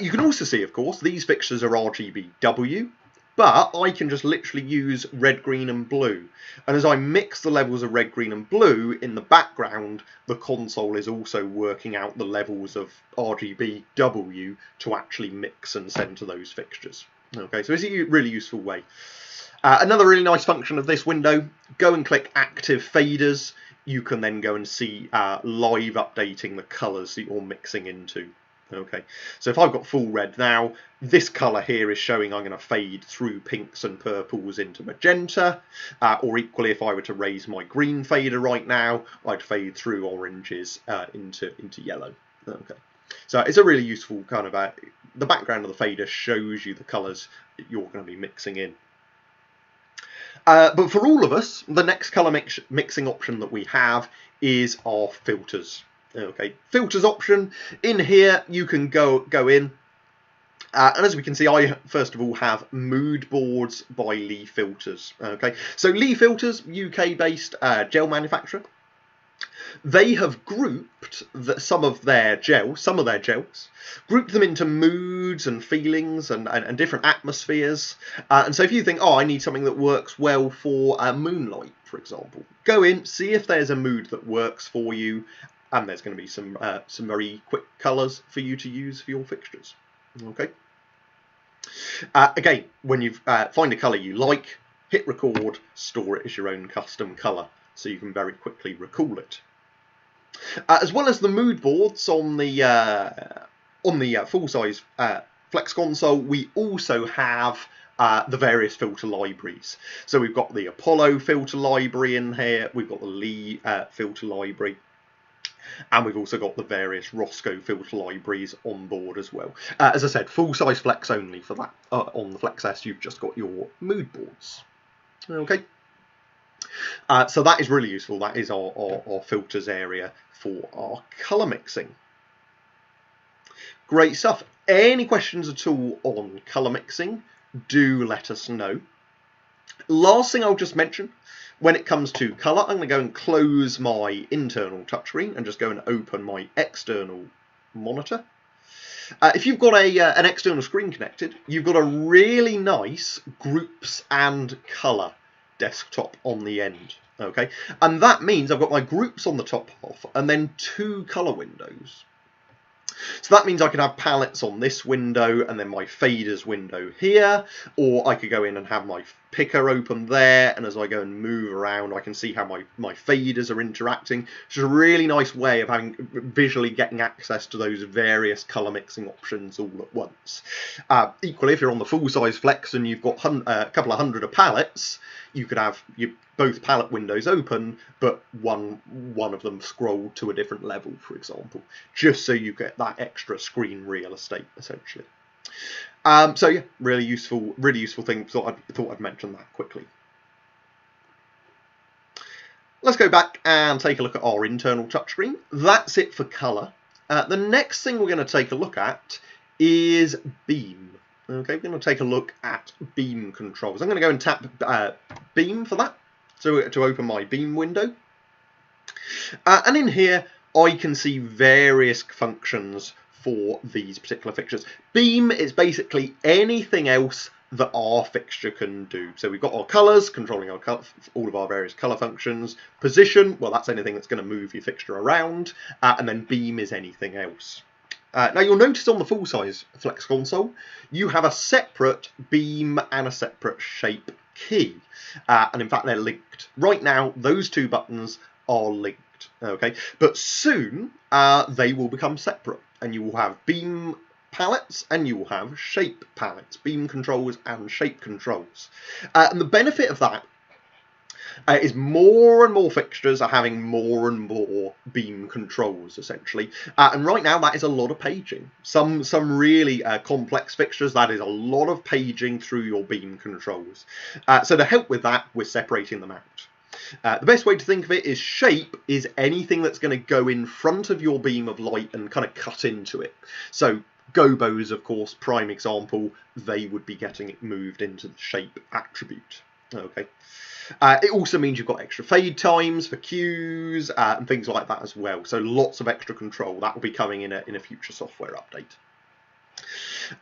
S1: You can also see, of course, these fixtures are RGBW, but I can just literally use red, green and blue. And as I mix the levels of red, green and blue, in the background, the console is also working out the levels of RGBW to actually mix and send to those fixtures. Okay, so it's a really useful way. Another really nice function of this window, go and click Active Faders. You can then go and see live updating the colours that you're mixing into. Okay, so if I've got full red now, this colour here is showing I'm going to fade through pinks and purples into magenta, or equally if I were to raise my green fader right now, I'd fade through oranges into yellow. Okay, so it's a really useful kind of, the background of the fader shows you the colours that you're going to be mixing in. But for all of us, the next colour mixing option that we have is our filters. Okay, filters option. In here you can go in And as we can see, I first of all have mood boards by Lee Filters. Okay, so Lee Filters, UK-based gel manufacturer. They have grouped some of their gels, grouped them into moods and feelings and different atmospheres. And so if you think, oh, I need something that works well for moonlight, for example, go in, see if there's a mood that works for you, and there's going to be some very quick colours for you to use for your fixtures. Okay. Again, when you find a colour you like, hit record, store it as your own custom colour, so you can very quickly recall it. As well as the mood boards on the full-size Flex console, we also have the various filter libraries. So we've got the Apollo filter library in here, we've got the Lee filter library, and we've also got the various Roscoe filter libraries on board as well. As I said, full-size Flex only for that. On the Flex S, you've just got your mood boards. Okay. So that is really useful. That is our filters area for our colour mixing. Great stuff. Any questions at all on colour mixing, do let us know. Last thing I'll just mention, when it comes to colour, I'm going to go and close my internal touchscreen and just go and open my external monitor. If you've got an external screen connected, you've got a really nice groups and colour desktop on the end. Okay, and that means I've got my groups on the top half and then two colour windows. So that means I could have palettes on this window and then my faders window here, or I could go in and have my picker open there, and as I go and move around I can see how my faders are interacting. It's a really nice way of having visually getting access to those various colour mixing options all at once. Equally, if you're on the full-size Flex and you've got a couple of hundred of palettes, you could have both palette windows open, but one of them scrolled to a different level, for example, just so you get that extra screen real estate, essentially. So yeah, really useful thing. Thought I'd mention that quickly. Let's go back and take a look at our internal touchscreen. That's it for colour. The next thing we're going to take a look at is beam. Okay, we're going to take a look at beam controls. I'm going to go and tap beam for that, so to open my beam window. And in here, I can see various functions for these particular fixtures. Beam is basically anything else that our fixture can do. So we've got our colours, controlling all of our various colour functions. Position, well, that's anything that's going to move your fixture around. And then beam is anything else. Now you'll notice on the full-size Flex console, you have a separate beam and a separate shape key. And in fact, they're linked. Right now, those two buttons are linked. Okay, but soon they will become separate, and you will have beam palettes and you will have shape palettes, beam controls and shape controls. And the benefit of that is more and more fixtures are having more and more beam controls, essentially. And right now that is a lot of paging. Some really complex fixtures, that is a lot of paging through your beam controls. So to help with that, we're separating them out. The best way to think of it is shape is anything that's going to go in front of your beam of light and kind of cut into it. So Gobos, of course, prime example, they would be getting it moved into the shape attribute. Okay. It also means you've got extra fade times for cues and things like that as well. So lots of extra control. That will be coming in a future software update.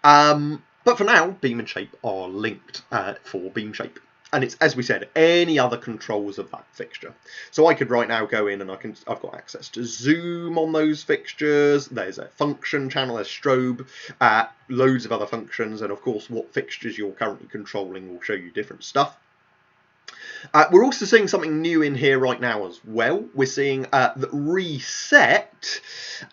S1: But for now, beam and shape are linked for beam shape. And it's, as we said, any other controls of that fixture. So I could right now go in and I've got access to zoom on those fixtures. There's a function channel, there's strobe, loads of other functions, and of course what fixtures you're currently controlling will show you different stuff. We're also seeing something new in here right now as well. We're seeing that reset,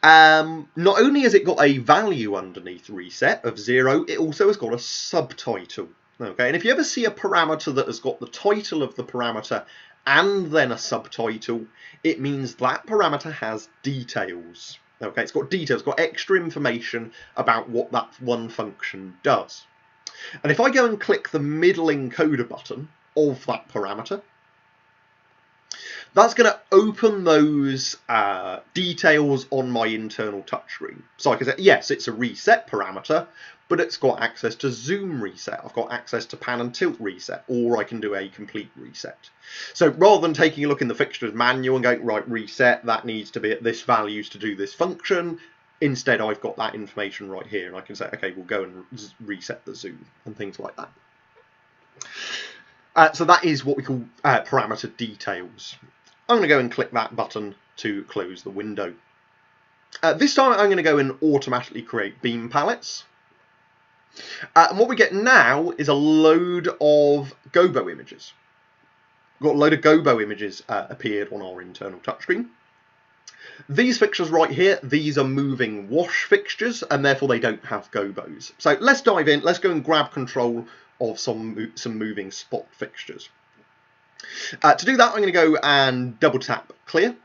S1: not only has it got a value underneath reset of 0, it also has got a subtitle. Okay, and if you ever see a parameter that has got the title of the parameter and then a subtitle, it means that parameter has details. Okay, it's got details, it's got extra information about what that one function does. And if I go and click the middle encoder button of that parameter, that's going to open those details on my internal touchscreen. So I can say, yes, it's a reset parameter, but it's got access to zoom reset. I've got access to pan and tilt reset, or I can do a complete reset. So rather than taking a look in the fixtures manual and going, right, reset, that needs to be at this values to do this function, instead I've got that information right here, and I can say, okay, we'll go and reset the zoom and things like that. So that is what we call parameter details. I'm going to go and click that button to close the window. This time I'm going to go and automatically create beam palettes. And what we get now is a load of Gobo images. We've got a load of Gobo images appeared on our internal touchscreen. These fixtures right here, these are moving wash fixtures, and therefore they don't have Gobos. So let's dive in, let's go and grab control of some moving spot fixtures. To do that, I'm going to go and double tap clear.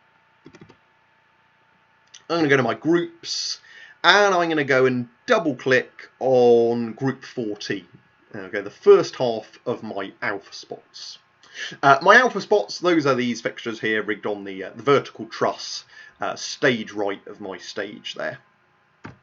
S1: I'm going to go to my groups, and I'm going to go and double click on group 14. Okay, the first half of my alpha spots. My alpha spots, those are these fixtures here rigged on the vertical truss stage right of my stage there. And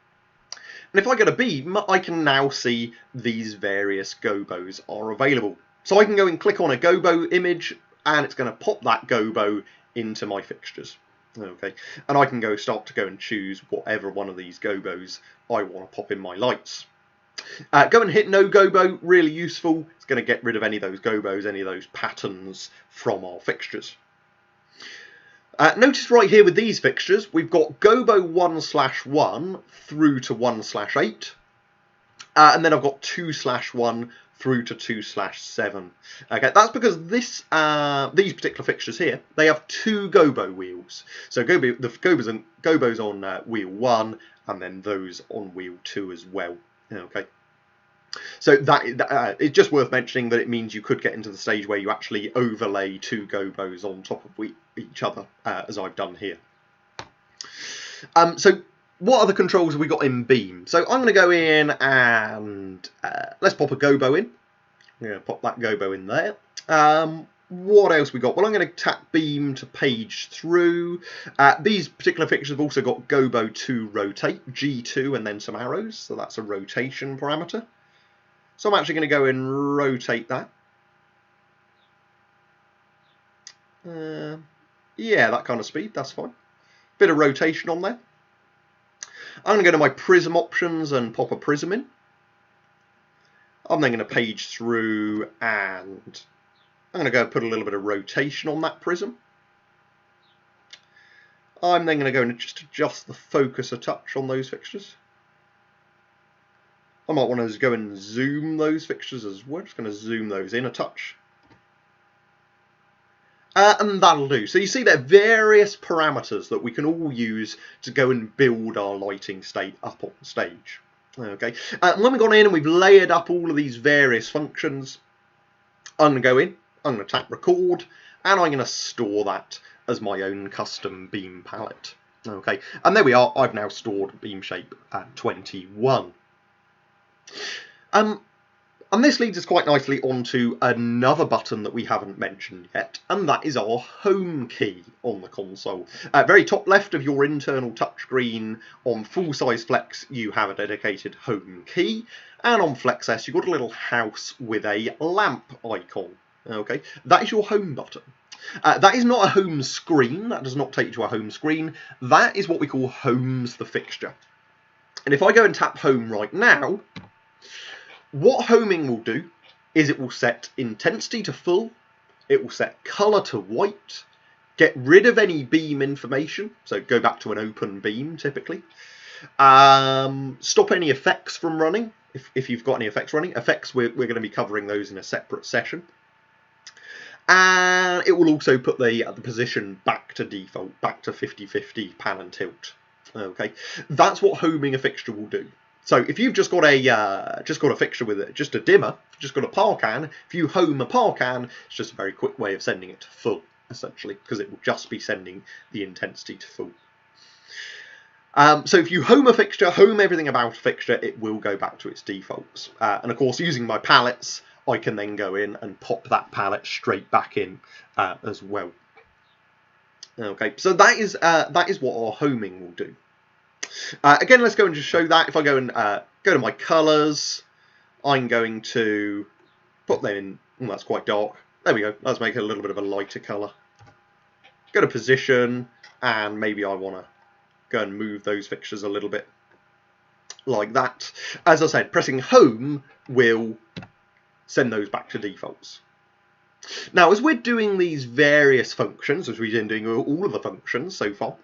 S1: if I go to beam, I can now see these various Gobos are available. So I can go and click on a Gobo image, and it's going to pop that Gobo into my fixtures. Okay, and I can start to go and choose whatever one of these Gobos I want to pop in my lights. Go and hit no Gobo, really useful. It's going to get rid of any of those Gobos, any of those patterns from our fixtures. Notice right here with these fixtures, we've got Gobo 1/1 through to 1/8, and then I've got 2/1 through to 2/7. Okay, that's because these particular fixtures here, they have 2 Gobo wheels. So the Gobos on wheel 1, and then those on wheel 2 as well. Okay. So that it's just worth mentioning that it means you could get into the stage where you actually overlay 2 Gobos on top of each other, as I've done here. So what other controls have we got in Beam? So I'm going to go in and let's pop a Gobo in. I'm going to pop that Gobo in there. What else we got? Well, I'm going to tap Beam to page through. These particular fixtures have also got Gobo to rotate, G2 and then some arrows. So that's a rotation parameter. So I'm actually going to go and rotate that. Yeah, that kind of speed, that's fine. Bit of rotation on there. I'm going to go to my prism options and pop a prism in. I'm then going to page through and I'm going to go put a little bit of rotation on that prism. I'm then going to go and just adjust the focus a touch on those fixtures. I might want to go and zoom those fixtures as well. Just going to zoom those in a touch. And that'll do. So you see there are various parameters that we can all use to go and build our lighting state up on stage. Okay. When we've gone in and we've layered up all of these various functions, I'm going to go in, I'm going to tap record, and I'm going to store that as my own custom beam palette. Okay. And there we are. I've now stored beam shape at 21. And this leads us quite nicely onto another button that we haven't mentioned yet, and that is our home key on the console. Very top left of your internal touchscreen on full-size Flex, you have a dedicated home key, and on Flex S, you've got a little house with a lamp icon. Okay, that is your home button. That is not a home screen. That does not take you to a home screen. That is what we call Home's the fixture. And if I go and tap Home right now, what homing will do is it will set intensity to full, it will set colour to white, get rid of any beam information, so go back to an open beam typically, stop any effects from running, if you've got any effects running. Effects, we're going to be covering those in a separate session. And it will also put the position back to default, back to 50-50 pan and tilt. Okay, that's what homing a fixture will do. So if you've just got a fixture with just a dimmer, just got a par can, if you home a par can, it's just a very quick way of sending it to full, essentially, because it will just be sending the intensity to full. So if you home a fixture, home everything about a fixture, it will go back to its defaults. And of course, using my palettes, I can then go in and pop that palette straight back in as well. Okay, so that is what our homing will do. Again, let's go and just show that. If I go and go to my colours, I'm going to put them in. Oh, that's quite dark. There we go. Let's make it a little bit of a lighter colour. Go to position, and maybe I want to go and move those fixtures a little bit like that. As I said, pressing home will send those back to defaults. Now, as we're doing these various functions, as we've been doing all of the functions so far,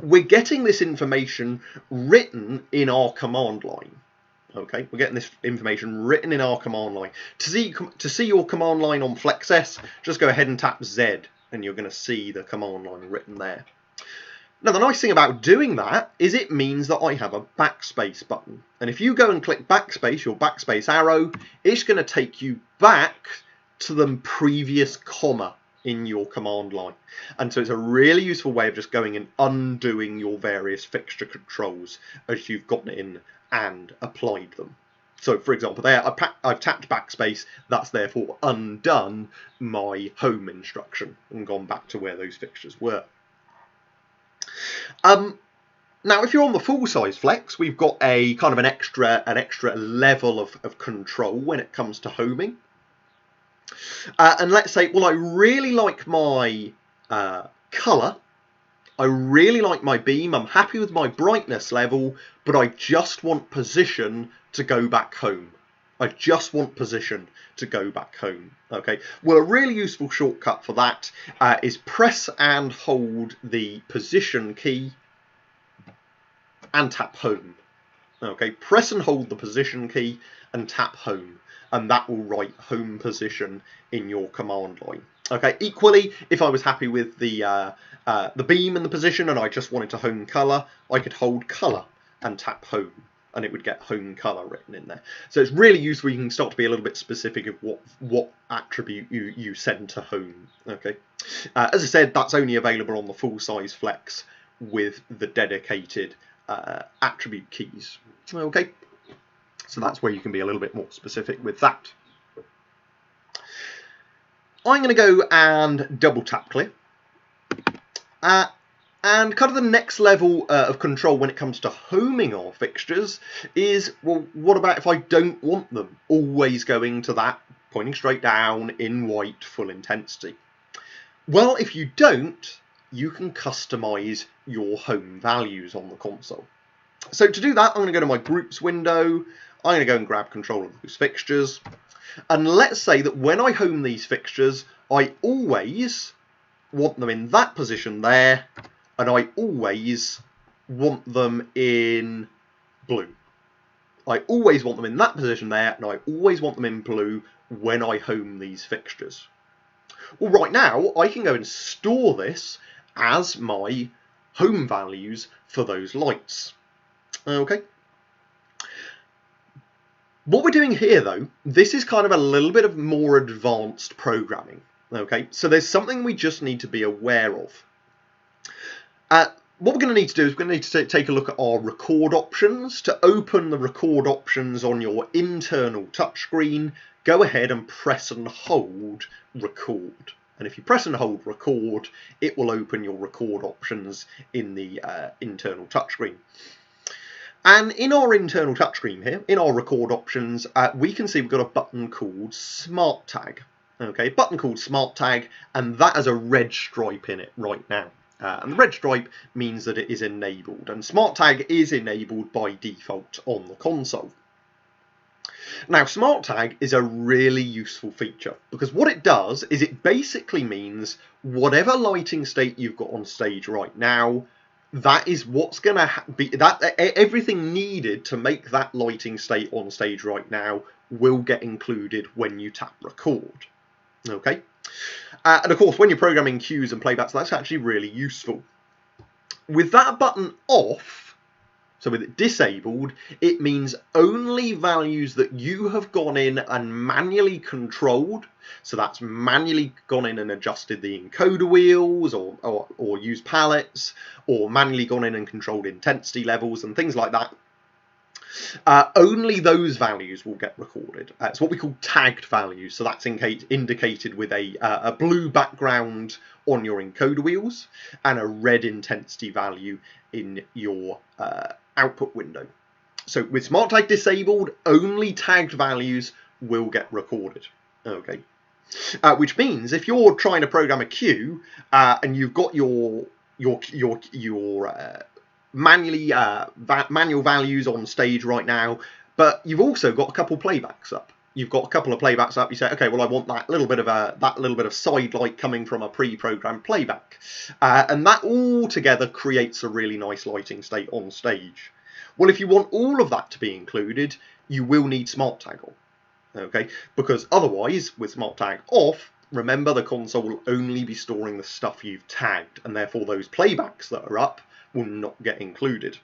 S1: we're getting this information written in our command line. Okay, we're getting this information written in our command line. To see your command line on FlexS, just go ahead and tap Z, and you're going to see the command line written there. Now, the nice thing about doing that is it means that I have a backspace button. And if you go and click backspace, your backspace arrow, it's going to take you back to the previous comma in your command line. And so it's a really useful way of just going and undoing your various fixture controls as you've gotten in and applied them. So, for example, there I've tapped backspace. That's therefore undone my home instruction and gone back to where those fixtures were. Now, if you're on the full-size Flex, we've got a kind of an extra level of control when it comes to homing. And let's say, well, I really like my colour. I really like my beam. I'm happy with my brightness level, but I just want position to go back home. I just want position to go back home. Okay. Well, a really useful shortcut for that is press and hold the position key and tap home. Okay. Press and hold the position key and tap home, and that will write home position in your command line. Okay. Equally, if I was happy with the beam and the position and I just wanted to home colour, I could hold colour and tap home, and it would get home colour written in there. So it's really useful. You can start to be a little bit specific of what attribute you send to home. Okay. As I said, that's only available on the full-size Flex with the dedicated attribute keys. Okay. So that's where you can be a little bit more specific with that. I'm going to go and double tap clear. And kind of the next level of control when it comes to homing our fixtures is, well, what about if I don't want them always going to that pointing straight down in white full intensity? Well, if you don't, you can customize your home values on the console. So to do that, I'm going to go to my groups window. I'm going to go and grab control of those fixtures. And let's say that when I home these fixtures, I always want them in that position there, and I always want them in blue. I always want them in that position there, and I always want them in blue when I home these fixtures. Well, right now, I can go and store this as my home values for those lights. Okay. What we're doing here, though, this is kind of a little bit of more advanced programming. Okay, so there's something we just need to be aware of. What we're going to need to do is we're going to need to take a look at our record options. To open the record options on your internal touchscreen, go ahead and press and hold record. And if you press and hold record, it will open your record options in the internal touchscreen. And in our internal touchscreen here, in our record options, we can see we've got a button called Smart Tag. Okay, button called Smart Tag, and that has a red stripe in it right now. And the red stripe means that it is enabled, and Smart Tag is enabled by default on the console. Now, Smart Tag is a really useful feature because what it does is it basically means whatever lighting state you've got on stage right now, that is what's going to be, everything needed to make that lighting state on stage right now will get included when you tap record. Okay, and of course when you're programming cues and playbacks, that's actually really useful. With that button off, so with it disabled, it means only values that you have gone in and manually controlled, so that's manually gone in and adjusted the encoder wheels or used palettes, or manually gone in and controlled intensity levels and things like that. Only those values will get recorded. It's what we call tagged values, so that's indicated with a blue background on your encoder wheels and a red intensity value in your output window. So with smart tag disabled, only tagged values will get recorded. Okay, which means if you're trying to program a queue and you've got your manual values on stage right now, but you've also got a couple playbacks up. You've got a couple of playbacks up. You say, okay, well, I want that little bit of side light coming from a pre-programmed playback, and that all together creates a really nice lighting state on stage. Well, if you want all of that to be included, you will need smart tag on. Okay, because otherwise, with smart tag off, remember the console will only be storing the stuff you've tagged, and therefore those playbacks that are up will not get included.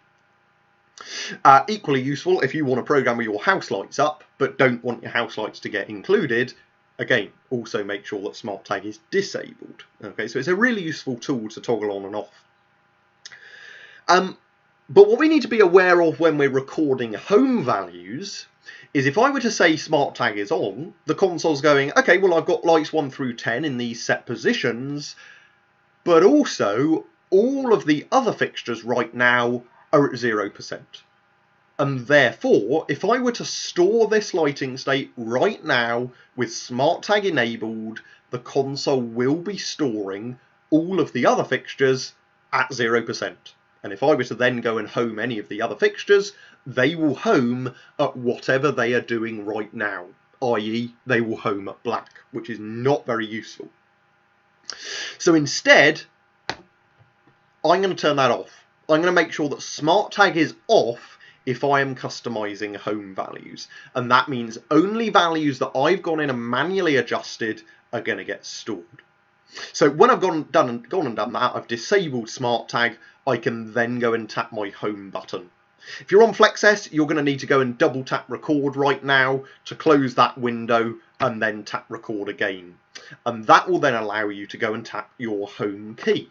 S1: Equally useful if you want to program with your house lights up but don't want your house lights to get included, again, also make sure that smart tag is disabled. Okay, so it's a really useful tool to toggle on and off. But what we need to be aware of when we're recording home values is if I were to say smart tag is on, the console's going, okay, well, I've got lights 1 through 10 in these set positions, but also all of the other fixtures right now are at 0%. And therefore, if I were to store this lighting state right now with smart tag enabled, the console will be storing all of the other fixtures at 0%. And if I were to then go and home any of the other fixtures, they will home at whatever they are doing right now, i.e. they will home at black, which is not very useful. So instead, I'm going to turn that off. I'm going to make sure that smart tag is off if I am customizing home values. And that means only values that I've gone in and manually adjusted are going to get stored. So when I've gone and done that, I've disabled smart tag, I can then go and tap my home button. If you're on FlexS, you're going to need to go and double tap record right now to close that window and then tap record again. And that will then allow you to go and tap your home key.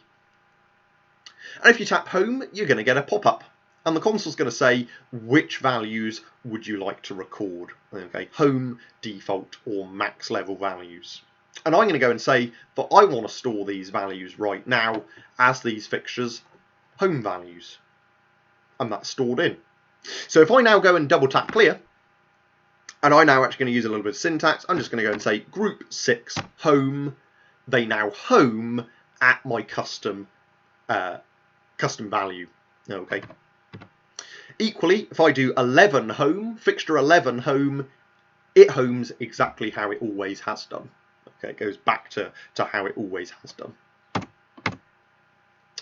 S1: And if you tap home, you're going to get a pop-up. And the console's going to say, which values would you like to record? Okay, home, default, or max level values. And I'm going to go and say that I want to store these values right now as these fixtures home values. And that's stored in. So if I now go and double tap clear, and I'm now actually going to use a little bit of syntax, I'm just going to go and say group 6 home. They now home at my custom value. Okay. Equally, if I do 11 home, fixture 11 home, it homes exactly how it always has done. Okay, it goes back to how it always has done.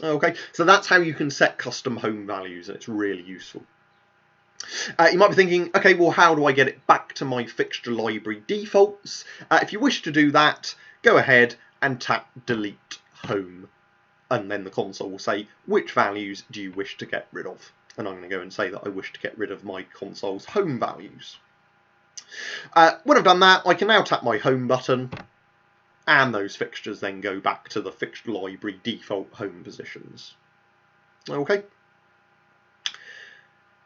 S1: Okay, so that's how you can set custom home values, and it's really useful. You might be thinking, okay, well, how do I get it back to my fixture library defaults? If you wish to do that, go ahead and tap delete home, and then the console will say, which values do you wish to get rid of? And I'm going to go and say that I wish to get rid of my console's home values. When I've done that, I can now tap my home button, and those fixtures then go back to the fixture library default home positions. Okay.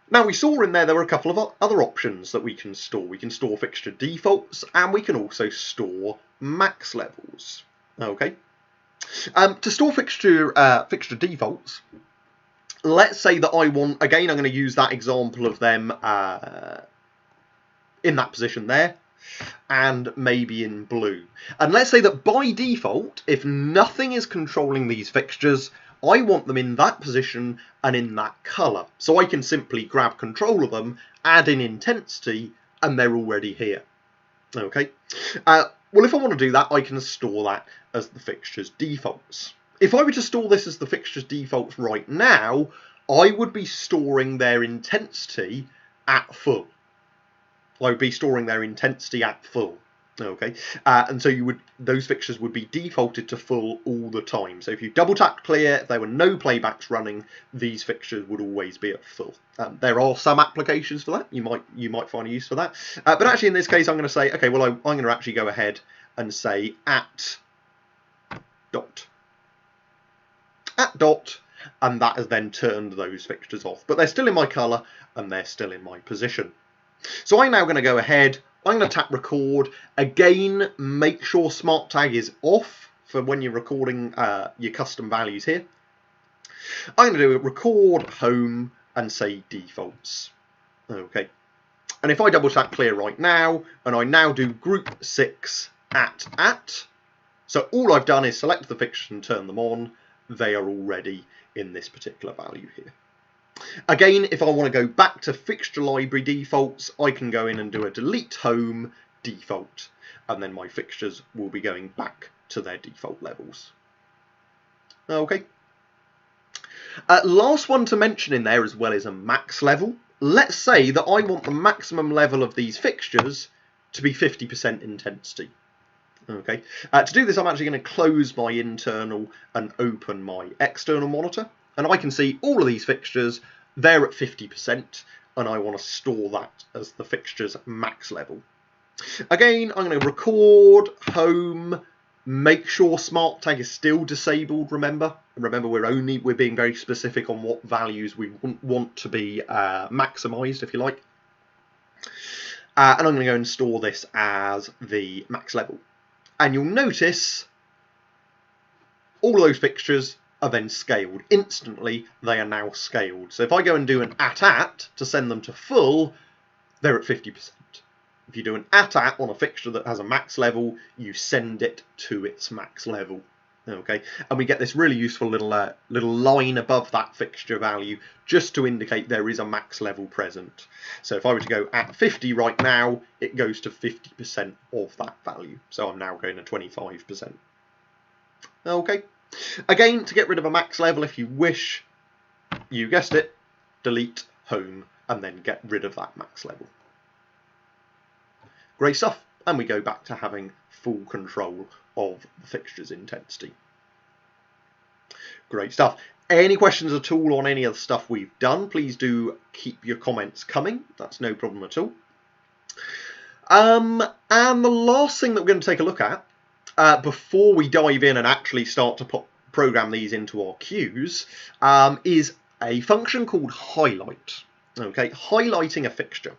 S1: Now we saw in there were a couple of other options that we can store. We can store fixture defaults, and we can also store max levels. Okay. To store fixture defaults, let's say that I want, again, I'm going to use that example of them in that position there, and maybe in blue. And let's say that by default, if nothing is controlling these fixtures, I want them in that position and in that colour. So I can simply grab control of them, add in intensity, and they're already here. Okay. Well, if I want to do that, I can store that as the fixture's defaults. If I were to store this as the fixture's defaults right now, I would be storing their intensity at full. I would be storing their intensity at full. Okay, and so those fixtures would be defaulted to full all the time. So if you double tap clear, if there were no playbacks running, these fixtures would always be at full. There are some applications for that. You might find a use for that. But actually, in this case, I'm going to say, okay, well, I'm going to actually go ahead and say at dot, and that has then turned those fixtures off. But they're still in my colour and they're still in my position. So I'm now going to go ahead, I'm going to tap record. Again, make sure smart tag is off for when you're recording your custom values here. I'm going to do a record home and say defaults. Okay. And if I double tap clear right now, and I now do group 6 at, so all I've done is select the fixtures and turn them on. They are already in this particular value here. Again, if I want to go back to fixture library defaults, I can go in and do a delete home default, and then my fixtures will be going back to their default levels. Okay. Last one to mention in there as well is a max level. Let's say that I want the maximum level of these fixtures to be 50% intensity. Okay. To do this, I'm actually going to close my internal and open my external monitor, and I can see all of these fixtures. They're at 50%, and I want to store that as the fixture's max level. Again, I'm going to record home. Make sure smart tag is still disabled, remember. Remember, we're being very specific on what values we want to be maximized, if you like. And I'm going to go and store this as the max level. And you'll notice all of those fixtures are then scaled. Instantly, they are now scaled. So if I go and do an at to send them to full, they're at 50%. If you do an at on a fixture that has a max level, you send it to its max level. Okay, and we get this really useful little line above that fixture value just to indicate there is a max level present. So if I were to go at 50 right now, it goes to 50% of that value. So I'm now going to 25%. Okay, again, to get rid of a max level, if you wish, you guessed it, delete home and then get rid of that max level. Great stuff, and we go back to having full control of the fixture's intensity. Great stuff. Any questions at all on any of the stuff we've done, please do keep your comments coming. That's no problem at all. And the last thing that we're going to take a look at, before we dive in and actually start to program these into our queues, is a function called highlight. Okay, highlighting a fixture.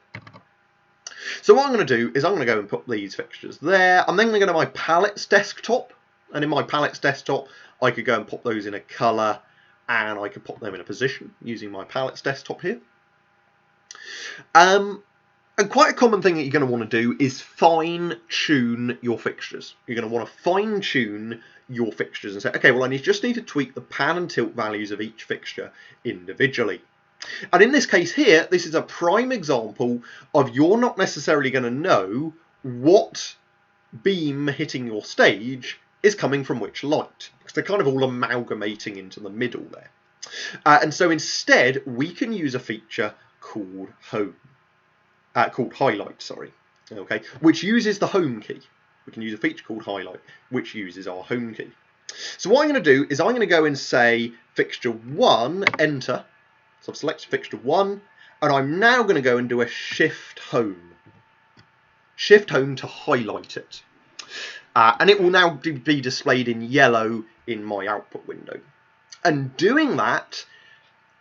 S1: So what I'm going to do is I'm going to go and put these fixtures there. I'm then going to go to my palettes desktop, and in my palettes desktop I could go and pop those in a colour, and I could pop them in a position using my palettes desktop here. And quite a common thing that you're going to want to do is fine-tune your fixtures. You're going to want to fine-tune your fixtures and say, okay, well, just need to tweak the pan and tilt values of each fixture individually. And in this case here, this is a prime example of you're not necessarily going to know what beam hitting your stage is coming from which light, because they're kind of all amalgamating into the middle there. And so instead, we can use a feature called highlight, sorry, okay, which uses the home key. We can use a feature called highlight, which uses our home key. So what I'm going to do is I'm going to go and say fixture 1, enter. So I've selected fixture 1, and I'm now going to go and do a shift home. Shift home to highlight it. And it will now be displayed in yellow in my output window. And doing that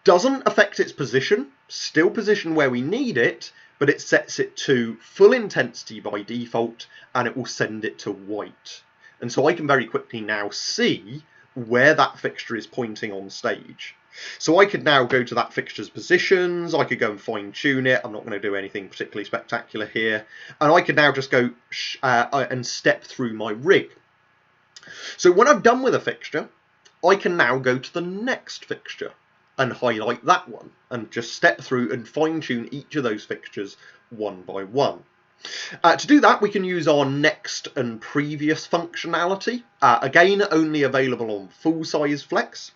S1: doesn't affect its position, still position where we need it, but it sets it to full intensity by default, and it will send it to white. And so I can very quickly now see where that fixture is pointing on stage. So I could now go to that fixture's positions, I could go and fine tune it, I'm not going to do anything particularly spectacular here, and I could now just go and step through my rig. So when I've done with a fixture, I can now go to the next fixture and highlight that one, and just step through and fine tune each of those fixtures one by one. To do that, we can use our next and previous functionality, again only available on full size flex.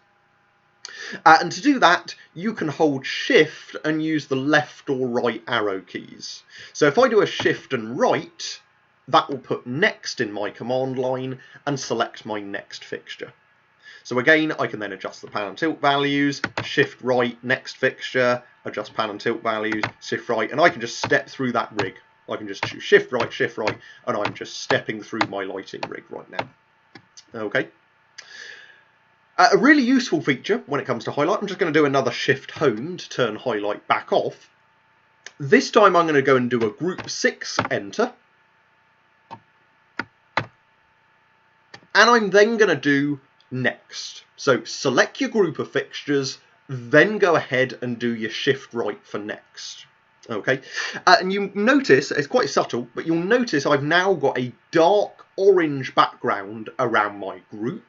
S1: And to do that, you can hold shift and use the left or right arrow keys. So if I do a shift and right, that will put next in my command line and select my next fixture. So again, I can then adjust the pan and tilt values, shift right, next fixture, adjust pan and tilt values, shift right, and I can just step through that rig. I can just choose shift right, and I'm just stepping through my lighting rig right now. Okay. A really useful feature when it comes to highlight, I'm just going to do another shift home to turn highlight back off. This time I'm going to go and do a group 6 enter. And I'm then going to do next. So select your group of fixtures, then go ahead and do your shift right for next. Okay, and you notice, it's quite subtle, but you'll notice I've now got a dark orange background around my group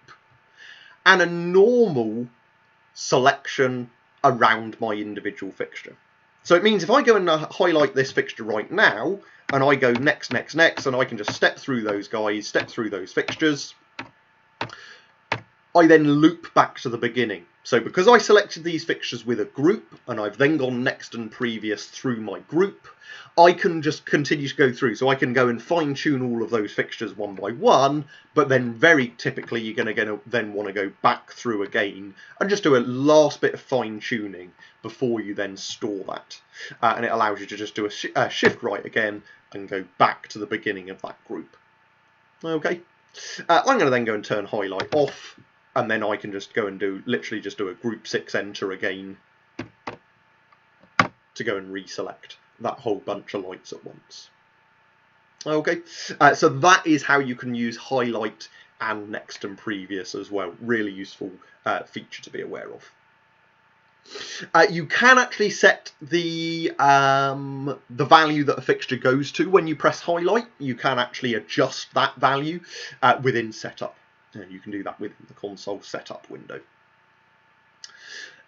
S1: and a normal selection around my individual fixture. So it means if I go and highlight this fixture right now, and I go next, next, next, and I can just step through those guys, step through those fixtures, I then loop back to the beginning. So because I selected these fixtures with a group, and I've then gone next and previous through my group, I can just continue to go through. So I can go and fine tune all of those fixtures one by one, but then very typically you're going to then want to go back through again and just do a last bit of fine tuning before you then store that. And it allows you to just do a shift right again and go back to the beginning of that group. Okay, I'm going to then go and turn highlight off, and then I can just go and literally just do a group 6 enter again to go and reselect that whole bunch of lights at once. Okay, so that is how you can use highlight and next and previous as well. Really useful feature to be aware of. You can actually set the value that a fixture goes to when you press highlight. You can actually adjust that value within setup. You can do that within the console setup window.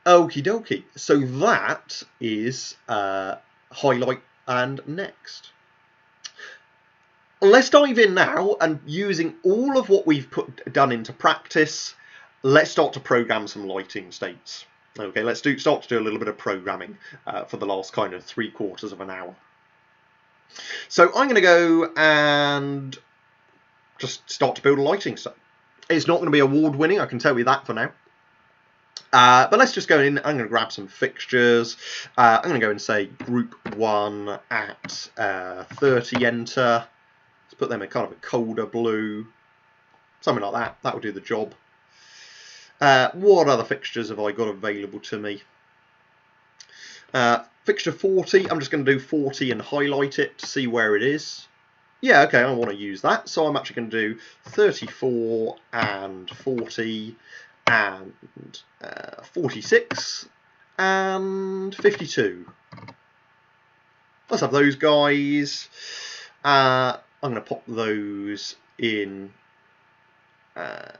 S1: Okie dokie. So that is highlight and next. Let's dive in now, and using all of what we've done into practice, let's start to program some lighting states. Okay, let's start to do a little bit of programming for the last kind of 3/4 of an hour. So I'm going to go and just start to build a lighting state. It's not going to be award winning, I can tell you that for now. But let's just go in. I'm going to grab some fixtures. I'm going to go and say group 1 at 30 enter. Let's put them in kind of a colder blue, something like that. That will do the job. What other fixtures have I got available to me? Fixture 40, I'm just going to do 40 and highlight it to see where it is. Yeah, okay, I want to use that, so I'm actually going to do 34 and 40 and 46 and 52. Let's have those guys. I'm going to pop those in. Go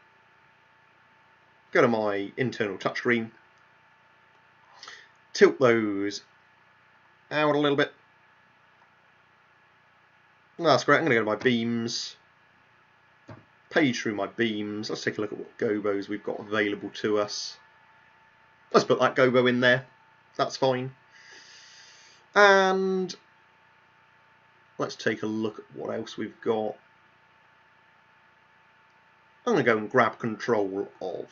S1: to my internal touchscreen, tilt those out a little bit. That's great. I'm going to go to my beams, page through my beams. Let's take a look at what Gobos we've got available to us. Let's put that Gobo in there. That's fine. And let's take a look at what else we've got. I'm going to go and grab control of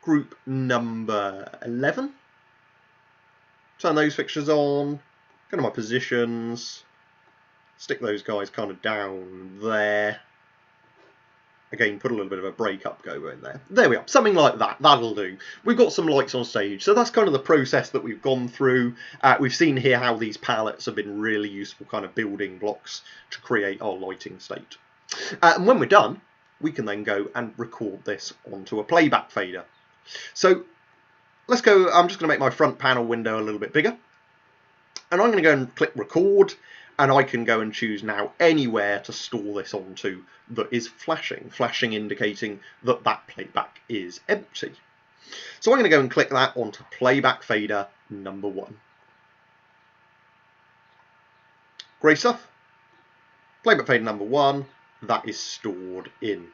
S1: group number 11. Turn those fixtures on, go to my positions, stick those guys kind of down there. Again, put a little bit of a break-up Gobo in there. There we are, something like that, that'll do. We've got some lights on stage, so that's kind of the process that we've gone through. We've seen here how these palettes have been really useful kind of building blocks to create our lighting state. And when we're done, we can then go and record this onto a playback fader. So let's go, I'm just going to make my front panel window a little bit bigger. And I'm going to go and click record, and I can go and choose now anywhere to store this onto that is flashing indicating that that playback is empty. So I'm going to go and click that onto playback fader number 1. Great stuff. Playback fader number 1, that is stored in.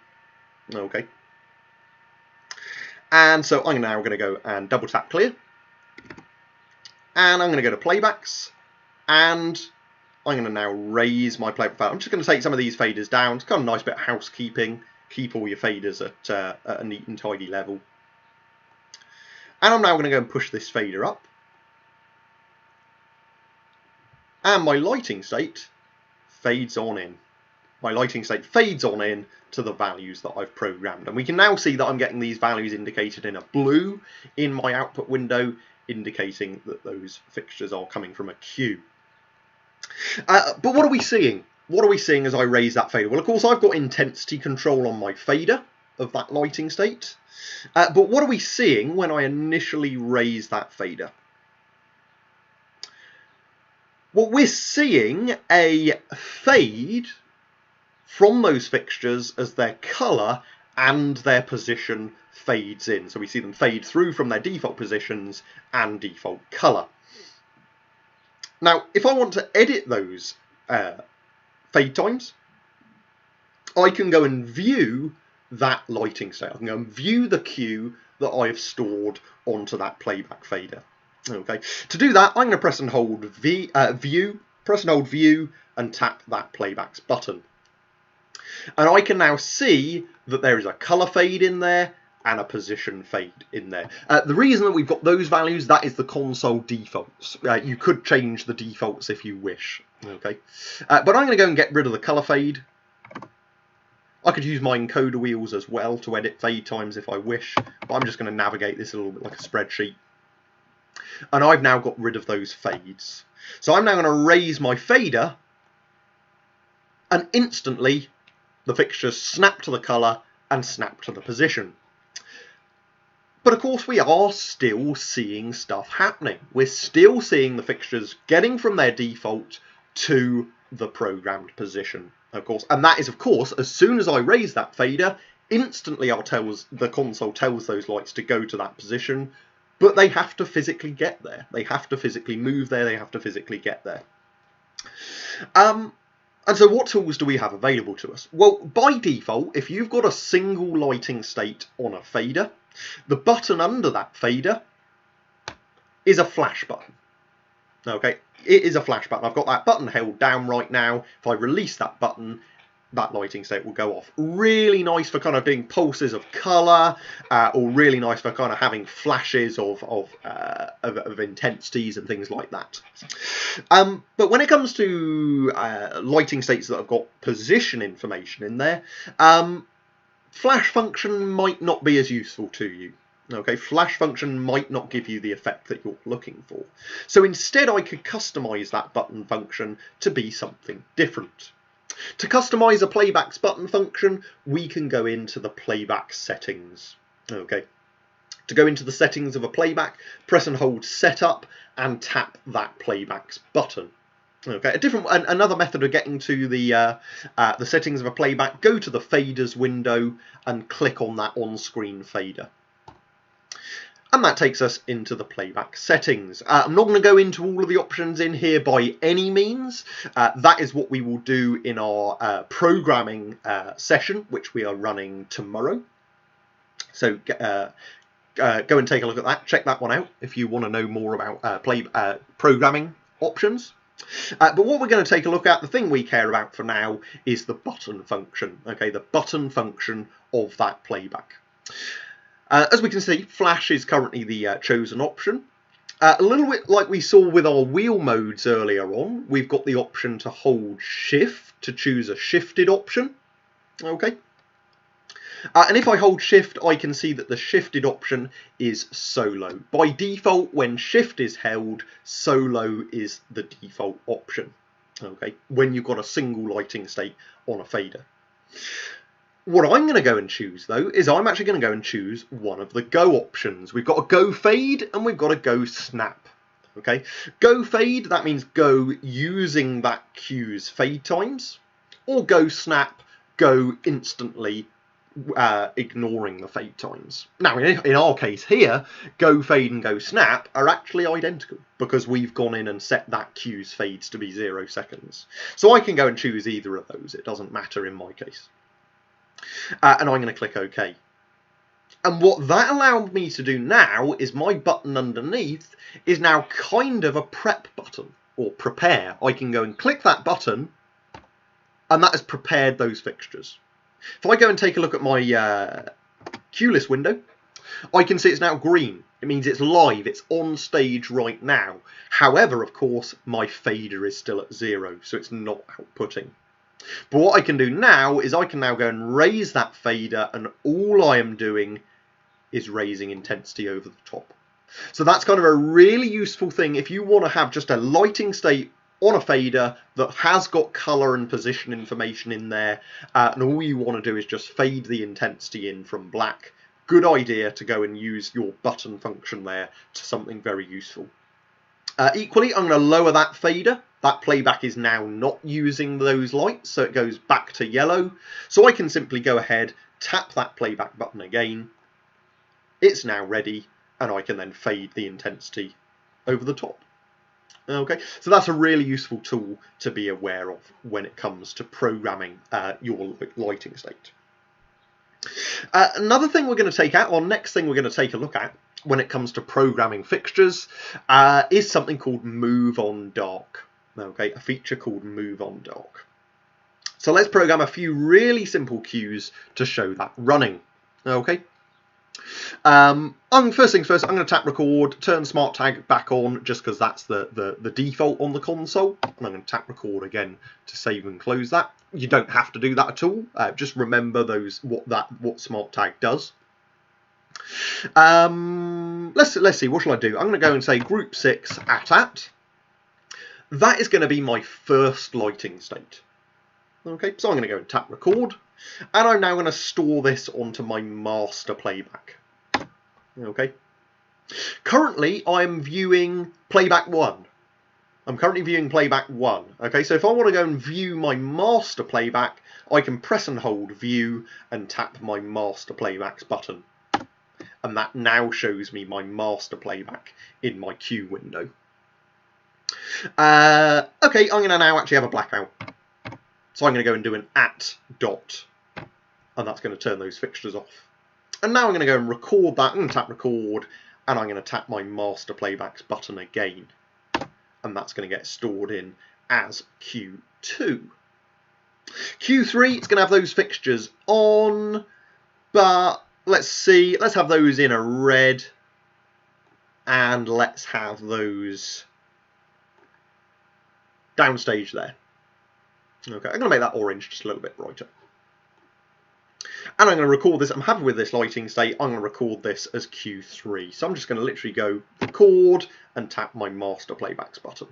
S1: Okay. And so I'm now going to go and double tap clear. And I'm going to go to playbacks, and I'm going to now raise my playback fader. I'm just going to take some of these faders down. It's kind of a nice bit of housekeeping. Keep all your faders at a neat and tidy level. And I'm now going to go and push this fader up. And my lighting state fades on in. My lighting state fades on in to the values that I've programmed. And we can now see that I'm getting these values indicated in a blue in my output window, indicating that those fixtures are coming from a queue. But what are we seeing? what are we seeing as I raise that fader? Well, of course, I've got intensity control on my fader of that lighting state. But what are we seeing when I initially raise that fader? Well, we're seeing a fade from those fixtures as their colour and their position fades in. So we see them fade through from their default positions and default colour. Now, if I want to edit those fade times, I can go and view that lighting state. I can go and view the cue that I've stored onto that playback fader. Okay. To do that, I'm going to press and hold View and tap that playbacks button. And I can now see that there is a colour fade in there and a position fade in there. The reason that we've got those values, that is the console defaults. You could change the defaults if you wish. Okay, but I'm going to go and get rid of the colour fade. I could use my encoder wheels as well to edit fade times if I wish, but I'm just going to navigate this a little bit like a spreadsheet. And I've now got rid of those fades. So I'm now going to raise my fader, and instantly the fixtures snap to the colour and snap to the position. But of course we are still seeing stuff happening. We're still seeing the fixtures getting from their default to the programmed position, of course. And that is, of course, as soon as I raise that fader, instantly the console tells those lights to go to that position, but they have to physically get there. They have to physically move there. They have to physically get there. And so what tools do we have available to us? Well, by default, if you've got a single lighting state on a fader, the button under that fader is a flash button. Okay, it is a flash button. I've got that button held down right now. If I release that button, that lighting state will go off. Really nice for kind of doing pulses of colour, or really nice for kind of having flashes of intensities and things like that. But when it comes to lighting states that have got position information in there, flash function might not be as useful to you. Okay, flash function might not give you the effect that you're looking for. So instead I could customize that button function to be something different. To customize a playbacks button function, we can go into the playback settings. Okay. To go into the settings of a playback, press and hold setup and tap that playbacks button. Okay, another method of getting to the settings of a playback, go to the faders window and click on that on-screen fader. And that takes us into the playback settings. I'm not going to go into all of the options in here by any means. That is what we will do in our programming session, which we are running tomorrow. So go and take a look at that. Check that one out if you want to know more about programming options. But what we're going to take a look at, the thing we care about for now, is the button function. Okay, the button function of that playback. As we can see, flash is currently the chosen option. A little bit like we saw with our wheel modes earlier on, we've got the option to hold shift to choose a shifted option. Okay. And if I hold shift, I can see that the shifted option is solo. By default, when shift is held, solo is the default option. Okay, when you've got a single lighting state on a fader. What I'm going to go and choose, though, is I'm actually going to go and choose one of the go options. We've got a go fade and we've got a go snap. Okay, go fade, that means go using that cue's fade times, or go snap, go instantly ignoring the fade times. Now, in our case here, go fade and go snap are actually identical because we've gone in and set that cue's fades to be 0 seconds. So I can go and choose either of those. It doesn't matter in my case. And I'm going to click OK. And what that allowed me to do now is my button underneath is now kind of a prep button, or prepare. I can go and click that button, and that has prepared those fixtures. If I go and take a look at my cue list window, I can see it's now green. It means it's live, it's on stage right now. However, of course, my fader is still at 0, so it's not outputting. But what I can do now is I can now go and raise that fader, and all I am doing is raising intensity over the top. So that's kind of a really useful thing if you want to have just a lighting state on a fader that has got colour and position information in there, and all you want to do is just fade the intensity in from black. Good idea to go and use your button function there to something very useful. Equally, I'm going to lower that fader. That playback is now not using those lights, so it goes back to yellow. So I can simply go ahead, tap that playback button again. It's now ready, and I can then fade the intensity over the top. Okay, so that's a really useful tool to be aware of when it comes to programming your lighting state. Another thing we're going to take out, or next thing we're going to take a look at when it comes to programming fixtures, is something called Move on Dark. Okay, a feature called Move on Dark. So let's program a few really simple cues to show that running. Okay. First things first, I'm going to tap record, turn smart tag back on just because that's the default on the console. And I'm going to tap record again to save and close that. You don't have to do that at all. Just remember what smart tag does. Let's see, what shall I do? I'm going to go and say group 6 at. That is going to be my first lighting state. Okay, so I'm going to go and tap record, and I'm now going to store this onto my master playback. Okay. Currently, I'm viewing playback 1. I'm currently viewing playback 1. Okay, so if I want to go and view my master playback, I can press and hold view and tap my master playbacks button. And that now shows me my master playback in my cue window. Okay, I'm going to now actually have a blackout. So I'm going to go and do an at dot, and that's going to turn those fixtures off. And now I'm going to go and record that, and tap record, and I'm going to tap my master playbacks button again. And that's going to get stored in as Q2. Q3, it's going to have those fixtures on, but let's see, let's have those in a red, and let's have those downstage there. Okay, I'm going to make that orange just a little bit brighter. And I'm going to record this. I'm happy with this lighting state. I'm going to record this as Q3. So I'm just going to literally go record and tap my master playbacks button.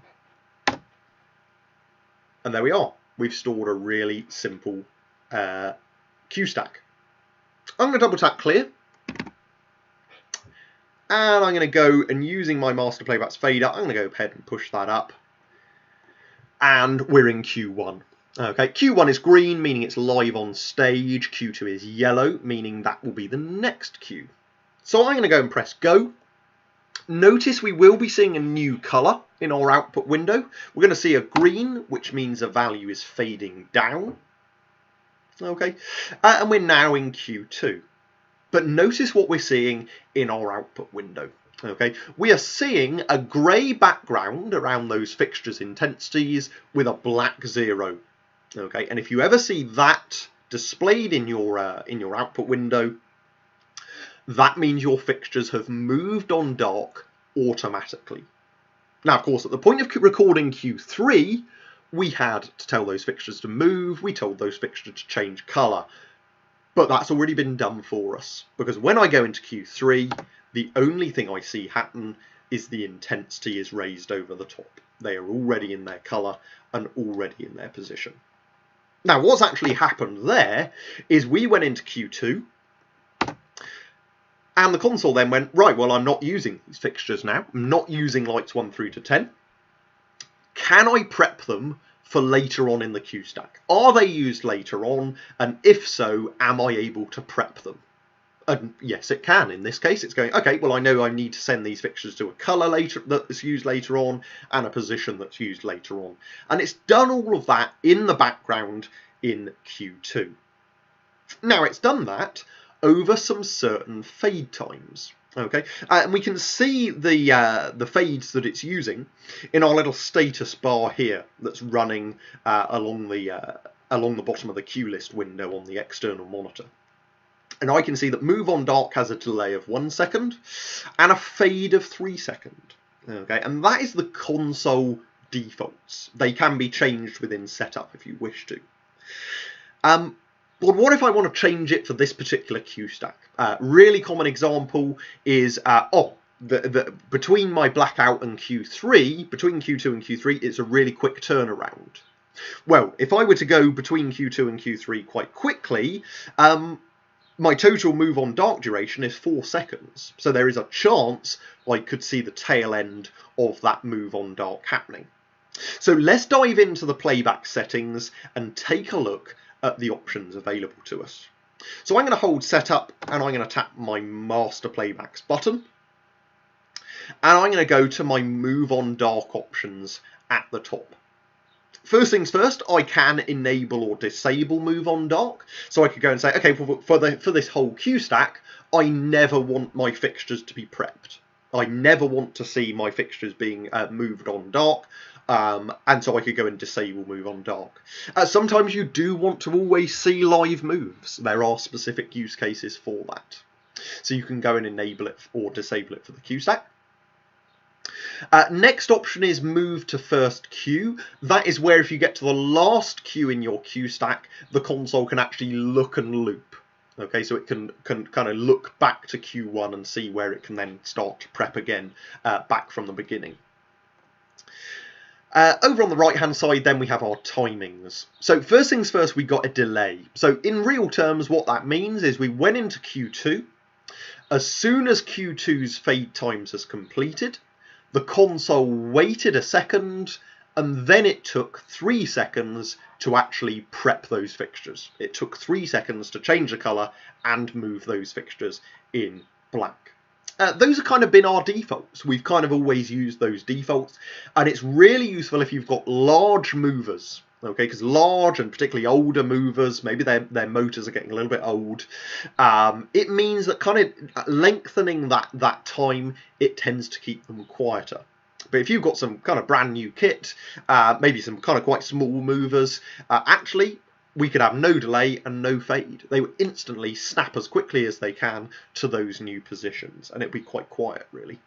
S1: And there we are. We've stored a really simple cue stack. I'm going to double tap clear. And I'm going to go and using my master playbacks fader, I'm going to go ahead and push that up. And we're in Q1. Okay, Q1 is green, meaning it's live on stage. Q2 is yellow, meaning that will be the next cue. So I'm going to go and press go. Notice we will be seeing a new colour in our output window. We're going to see a green, which means a value is fading down. Okay, and we're now in Q2. But notice what we're seeing in our output window. Okay, we are seeing a grey background around those fixtures intensities with a black 0. Okay, and if you ever see that displayed in your output window, that means your fixtures have moved on dark automatically. Now, of course, at the point of recording Q3, we had to tell those fixtures to move. We told those fixtures to change colour, but that's already been done for us because when I go into Q3, the only thing I see happen is the intensity is raised over the top. They are already in their colour and already in their position. Now, what's actually happened there is we went into Q2 and the console then went, right, well, I'm not using these fixtures now. I'm not using lights 1 through to 10. Can I prep them for later on in the cue stack? Are they used later on? And if so, am I able to prep them? And yes, it can. In this case, it's going, okay, well, I know I need to send these fixtures to a colour later that's used later on and a position that's used later on. And it's done all of that in the background in Q2. Now, it's done that over some certain fade times. Okay, and we can see the fades that it's using in our little status bar here that's running along the bottom of the cue list window on the external monitor. And I can see that Move on Dark has a delay of 1 second and a fade of 3 seconds. Okay, and that is the console defaults. They can be changed within setup if you wish to. But what if I want to change it for this particular cue stack? Really common example is, between my blackout and Q3, between Q2 and Q3, it's a really quick turnaround. Well, if I were to go between Q2 and Q3 quite quickly, my total move on dark duration is 4 seconds. So there is a chance I could see the tail end of that move on dark happening. So let's dive into the playback settings and take a look at the options available to us. So I'm going to hold setup and I'm going to tap my master playbacks button. And I'm going to go to my move on dark options at the top. First things first, I can enable or disable move on dark. So I could go and say, okay, for this whole queue stack, I never want my fixtures to be prepped. I never want to see my fixtures being moved on dark. And so I could go and disable move on dark. Sometimes you do want to always see live moves. There are specific use cases for that. So you can go and enable it or disable it for the queue stack. Next option is move to first queue. That is where if you get to the last queue in your queue stack, the console can actually look and loop. Okay, so it can kind of look back to Q1 and see where it can then start to prep again back from the beginning. Over on the right hand side then we have our timings. So first things first, we got a delay. So in real terms what that means is we went into Q2. As soon as Q2's fade times has completed, the console waited a second and then it took 3 seconds to actually prep those fixtures. It took 3 seconds to change the colour and move those fixtures in black. Those have kind of been our defaults. We've kind of always used those defaults, and it's really useful if you've got large movers, okay, because large and particularly older movers, maybe their motors are getting a little bit old. It means that kind of lengthening that time, it tends to keep them quieter. But if you've got some kind of brand new kit, maybe some kind of quite small movers, actually we could have no delay and no fade. They would instantly snap as quickly as they can to those new positions, and it'd be quite quiet, really.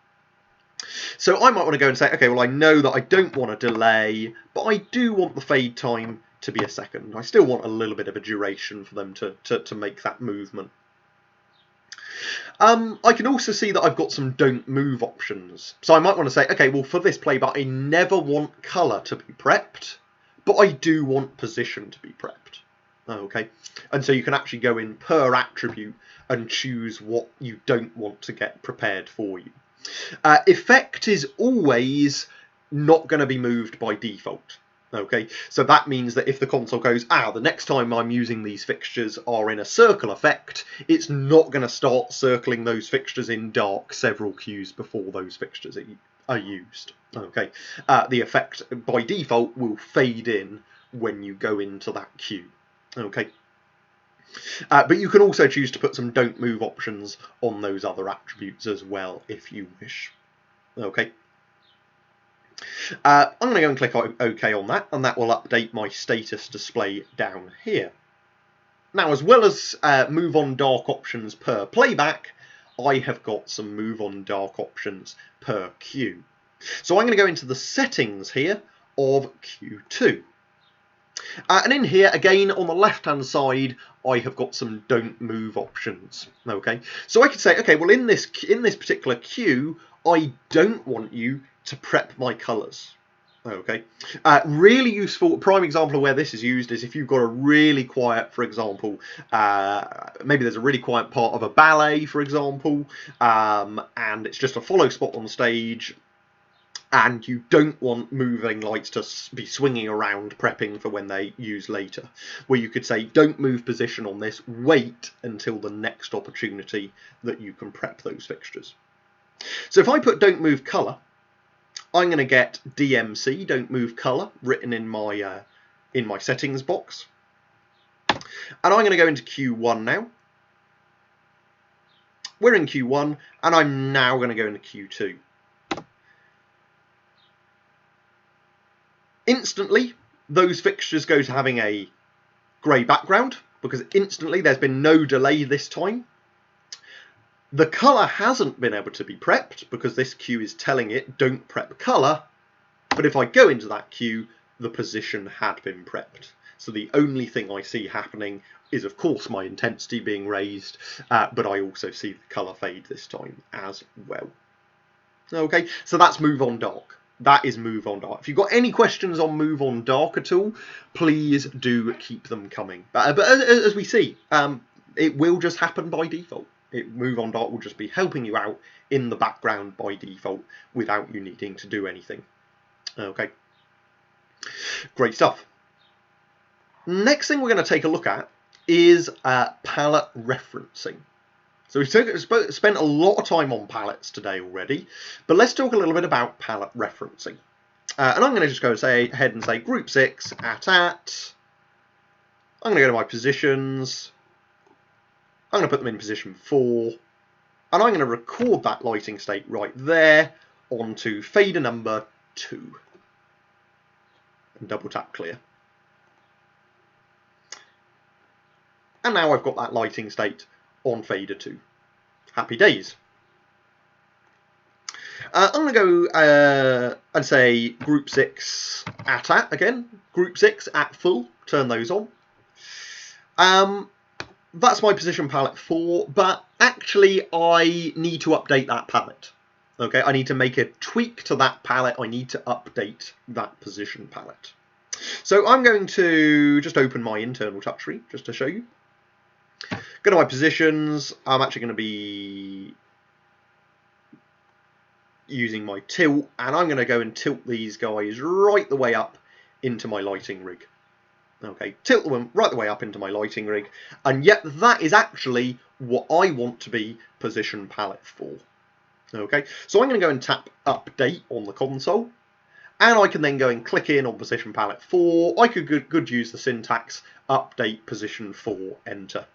S1: So I might want to go and say, okay, well, I know that I don't want a delay, but I do want the fade time to be a second. I still want a little bit of a duration for them to make that movement. I can also see that I've got some don't move options. So I might want to say, okay, well, for this playback, I never want colour to be prepped, but I do want position to be prepped. Okay, and so you can actually go in per attribute and choose what you don't want to get prepared for you. Effect is always not going to be moved by default. Okay, so that means that if the console goes, the next time I'm using these fixtures are in a circle effect, it's not going to start circling those fixtures in dark several queues before those fixtures are used. Okay, the effect by default will fade in when you go into that queue. Okay, but you can also choose to put some don't move options on those other attributes as well if you wish. Okay, I'm going to go and click OK on that, and that will update my status display down here. Now, as well as move on dark options per playback, I have got some move on dark options per queue. So I'm going to go into the settings here of Q2. And in here, again, on the left-hand side, I have got some don't move options. Okay, so I could say, okay, well, in this particular queue, I don't want you to prep my colours. Okay, really useful. Prime example of where this is used is if you've got a really quiet, for example, maybe there's a really quiet part of a ballet, for example, and it's just a follow spot on the stage, and you don't want moving lights to be swinging around prepping for when they use later, where you could say, don't move position on this, wait until the next opportunity that you can prep those fixtures. So if I put don't move colour, I'm going to get DMC, don't move colour, written in my settings box. And I'm going to go into Q1 now. We're in Q1, and I'm now going to go into Q2. Instantly, those fixtures go to having a grey background, because instantly there's been no delay this time. The colour hasn't been able to be prepped, because this queue is telling it don't prep colour, but if I go into that queue, the position had been prepped. So the only thing I see happening is, of course, my intensity being raised, but I also see the colour fade this time as well. Okay, so that's move on dark. That is move on dark. If you've got any questions on move on dark at all, please do keep them coming. But as we see, it will just happen by default. Move on dark will just be helping you out in the background by default without you needing to do anything. Okay, great stuff. Next thing we're going to take a look at is palette referencing. So we've spent a lot of time on palettes today already, but let's talk a little bit about palette referencing. And I'm going to just go ahead and say group 6 at. I'm going to go to my positions. I'm going to put them in position 4. And I'm going to record that lighting state right there onto fader number 2. And double tap clear. And now I've got that lighting state on fader 2. Happy days. I'm going to go and say group 6 at again. Group 6 at full. Turn those on. That's my position palette 4, but actually I need to update that palette. Okay, I need to make a tweak to that palette. I need to update that position palette. So I'm going to just open my internal touch tree just to show you. Go to my positions. I'm actually going to be using my tilt, and I'm going to go and tilt these guys right the way up into my lighting rig. Okay, tilt them right the way up into my lighting rig, and yet that is actually what I want to be position palette 4. Okay, so I'm going to go and tap update on the console, and I can then go and click in on position palette 4. I could good use the syntax update position 4 enter.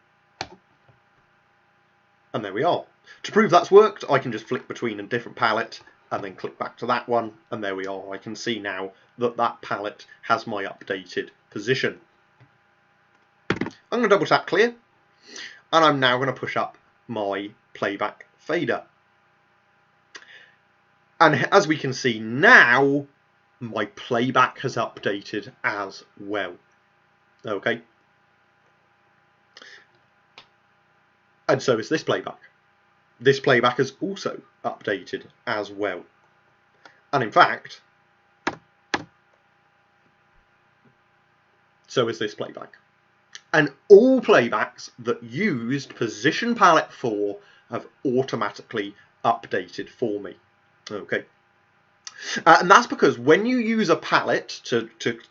S1: And there we are. To prove that's worked, I can just flick between a different palette and then click back to that one, and there we are. I can see now that that palette has my updated position. I'm going to double tap clear, and I'm now going to push up my playback fader. And as we can see now, my playback has updated as well. Okay. And so is this playback. This playback has also updated as well. And in fact, so is this playback. And all playbacks that used position palette 4 have automatically updated for me. Okay. And that's because when you use a palette to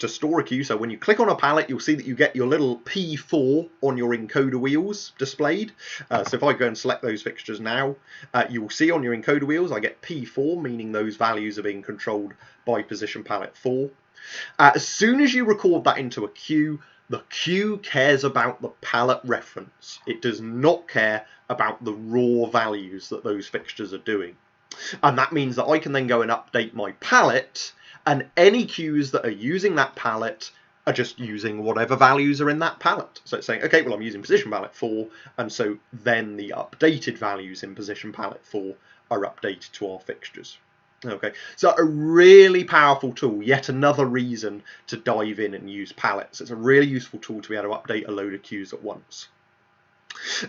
S1: store a cue, so when you click on a palette, you'll see that you get your little P4 on your encoder wheels displayed. So if I go and select those fixtures now, you will see on your encoder wheels I get P4, meaning those values are being controlled by position palette 4. As soon as you record that into a cue, the cue cares about the palette reference. It does not care about the raw values that those fixtures are doing. And that means that I can then go and update my palette, and any cues that are using that palette are just using whatever values are in that palette. So it's saying, okay, well, I'm using position palette 4, and so then the updated values in position palette 4 are updated to our fixtures. Okay, so a really powerful tool, yet another reason to dive in and use palettes. It's a really useful tool to be able to update a load of cues at once.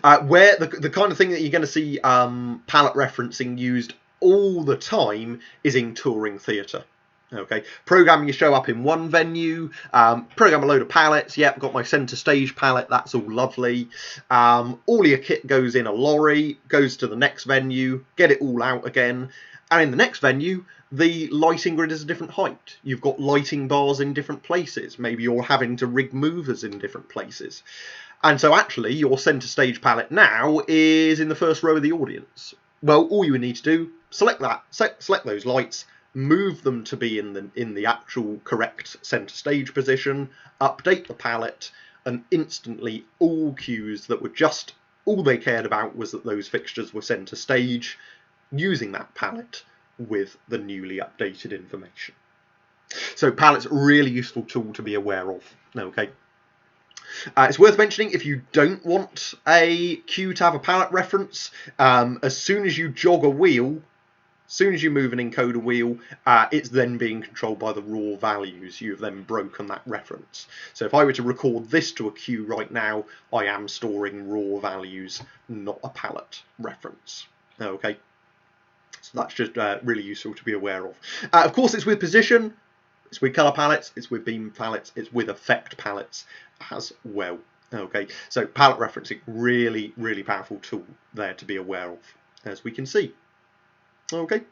S1: Where the kind of thing that you're going to see palette referencing used all the time is in touring theatre. Okay, program your show up in one venue, program a load of palettes. Yep, got my centre stage palette, that's all lovely. All your kit goes in a lorry, goes to the next venue, get it all out again. And in the next venue, the lighting grid is a different height. You've got lighting bars in different places. Maybe you're having to rig movers in different places. And so actually, your centre stage palette now is in the first row of the audience. Well, all you would need to do, select that, select those lights, move them to be in the actual correct centre stage position, update the palette, and instantly all cues that were just, all they cared about was that those fixtures were centre stage, using that palette with the newly updated information. So palette's a really useful tool to be aware of. Okay. It's worth mentioning, if you don't want a cue to have a palette reference, as soon as you jog a wheel, as soon as you move an encoder wheel, it's then being controlled by the raw values. You've then broken that reference. So if I were to record this to a cue right now, I am storing raw values, not a palette reference. Okay. So that's just really useful to be aware of. Of course, it's with position, it's with color palettes, it's with beam palettes, it's with effect palettes as well. Okay, so palette referencing, really, really powerful tool there to be aware of, as we can see. Okay,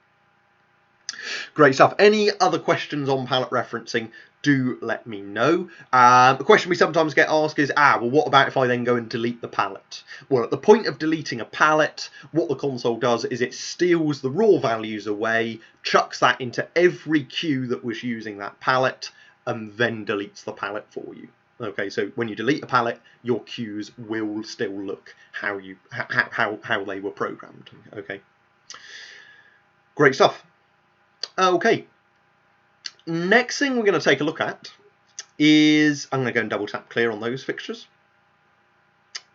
S1: great stuff. Any other questions on palette referencing, do let me know. The question we sometimes get asked is, well, what about if I then go and delete the palette? Well, at the point of deleting a palette, what the console does is it steals the raw values away, chucks that into every queue that was using that palette, and then deletes the palette for you. Okay, so when you delete a palette, your queues will still look how they were programmed. Okay, great stuff. Okay, next thing we're going to take a look at is, I'm going to go and double tap clear on those fixtures.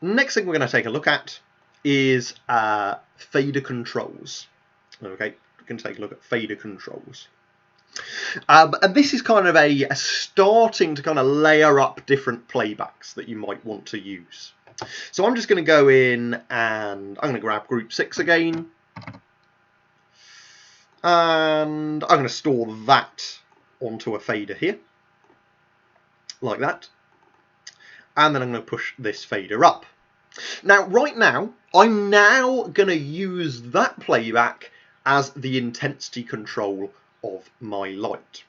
S1: Next thing we're going to take a look at is fader controls. Okay, we're going to take a look at fader controls. And this is kind of a starting to kind of layer up different playbacks that you might want to use. So I'm just going to go in and I'm going to grab group 6 again. And I'm going to store that onto a fader here, like that. And then I'm going to push this fader up. Now, right now, I'm now going to use that playback as the intensity control of my light.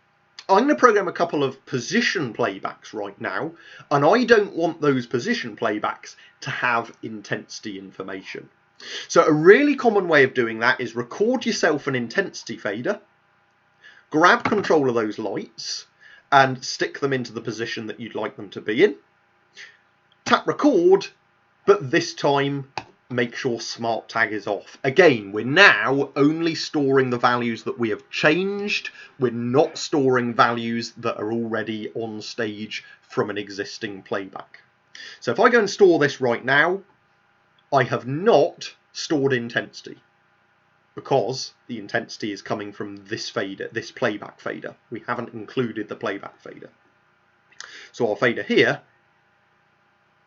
S1: I'm going to program a couple of position playbacks right now, and I don't want those position playbacks to have intensity information. So a really common way of doing that is record yourself an intensity fader, grab control of those lights, and stick them into the position that you'd like them to be in. Tap record, but this time make sure smart tag is off. Again, we're now only storing the values that we have changed. We're not storing values that are already on stage from an existing playback. So if I go and store this right now, I have not stored intensity because the intensity is coming from this fader, this playback fader. We haven't included the playback fader. So our fader here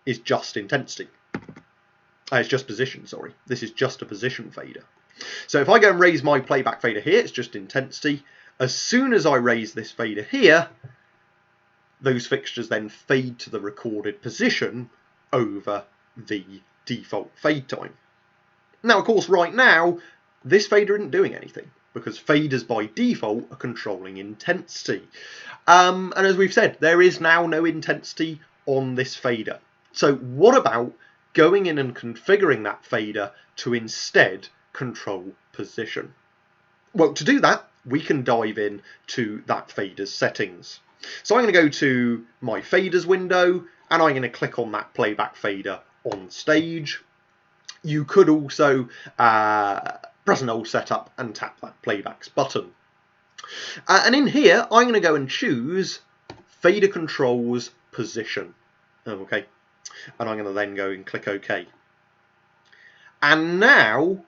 S1: is just intensity. It's just position, sorry. This is just a position fader. So if I go and raise my playback fader here, it's just intensity. As soon as I raise this fader here, those fixtures then fade to the recorded position over the default fade time. Now, of course, right now, this fader isn't doing anything because faders by default are controlling intensity. And as we've said, there is now no intensity on this fader. So what about going in and configuring that fader to instead control position? Well, to do that, we can dive in to that fader's settings. So I'm going to go to my faders window and I'm going to click on that playback fader on stage. You could also press an old setup and tap that playbacks button. And in here, I'm going to go and choose fader controls position. Okay. And I'm going to then go and click OK. And now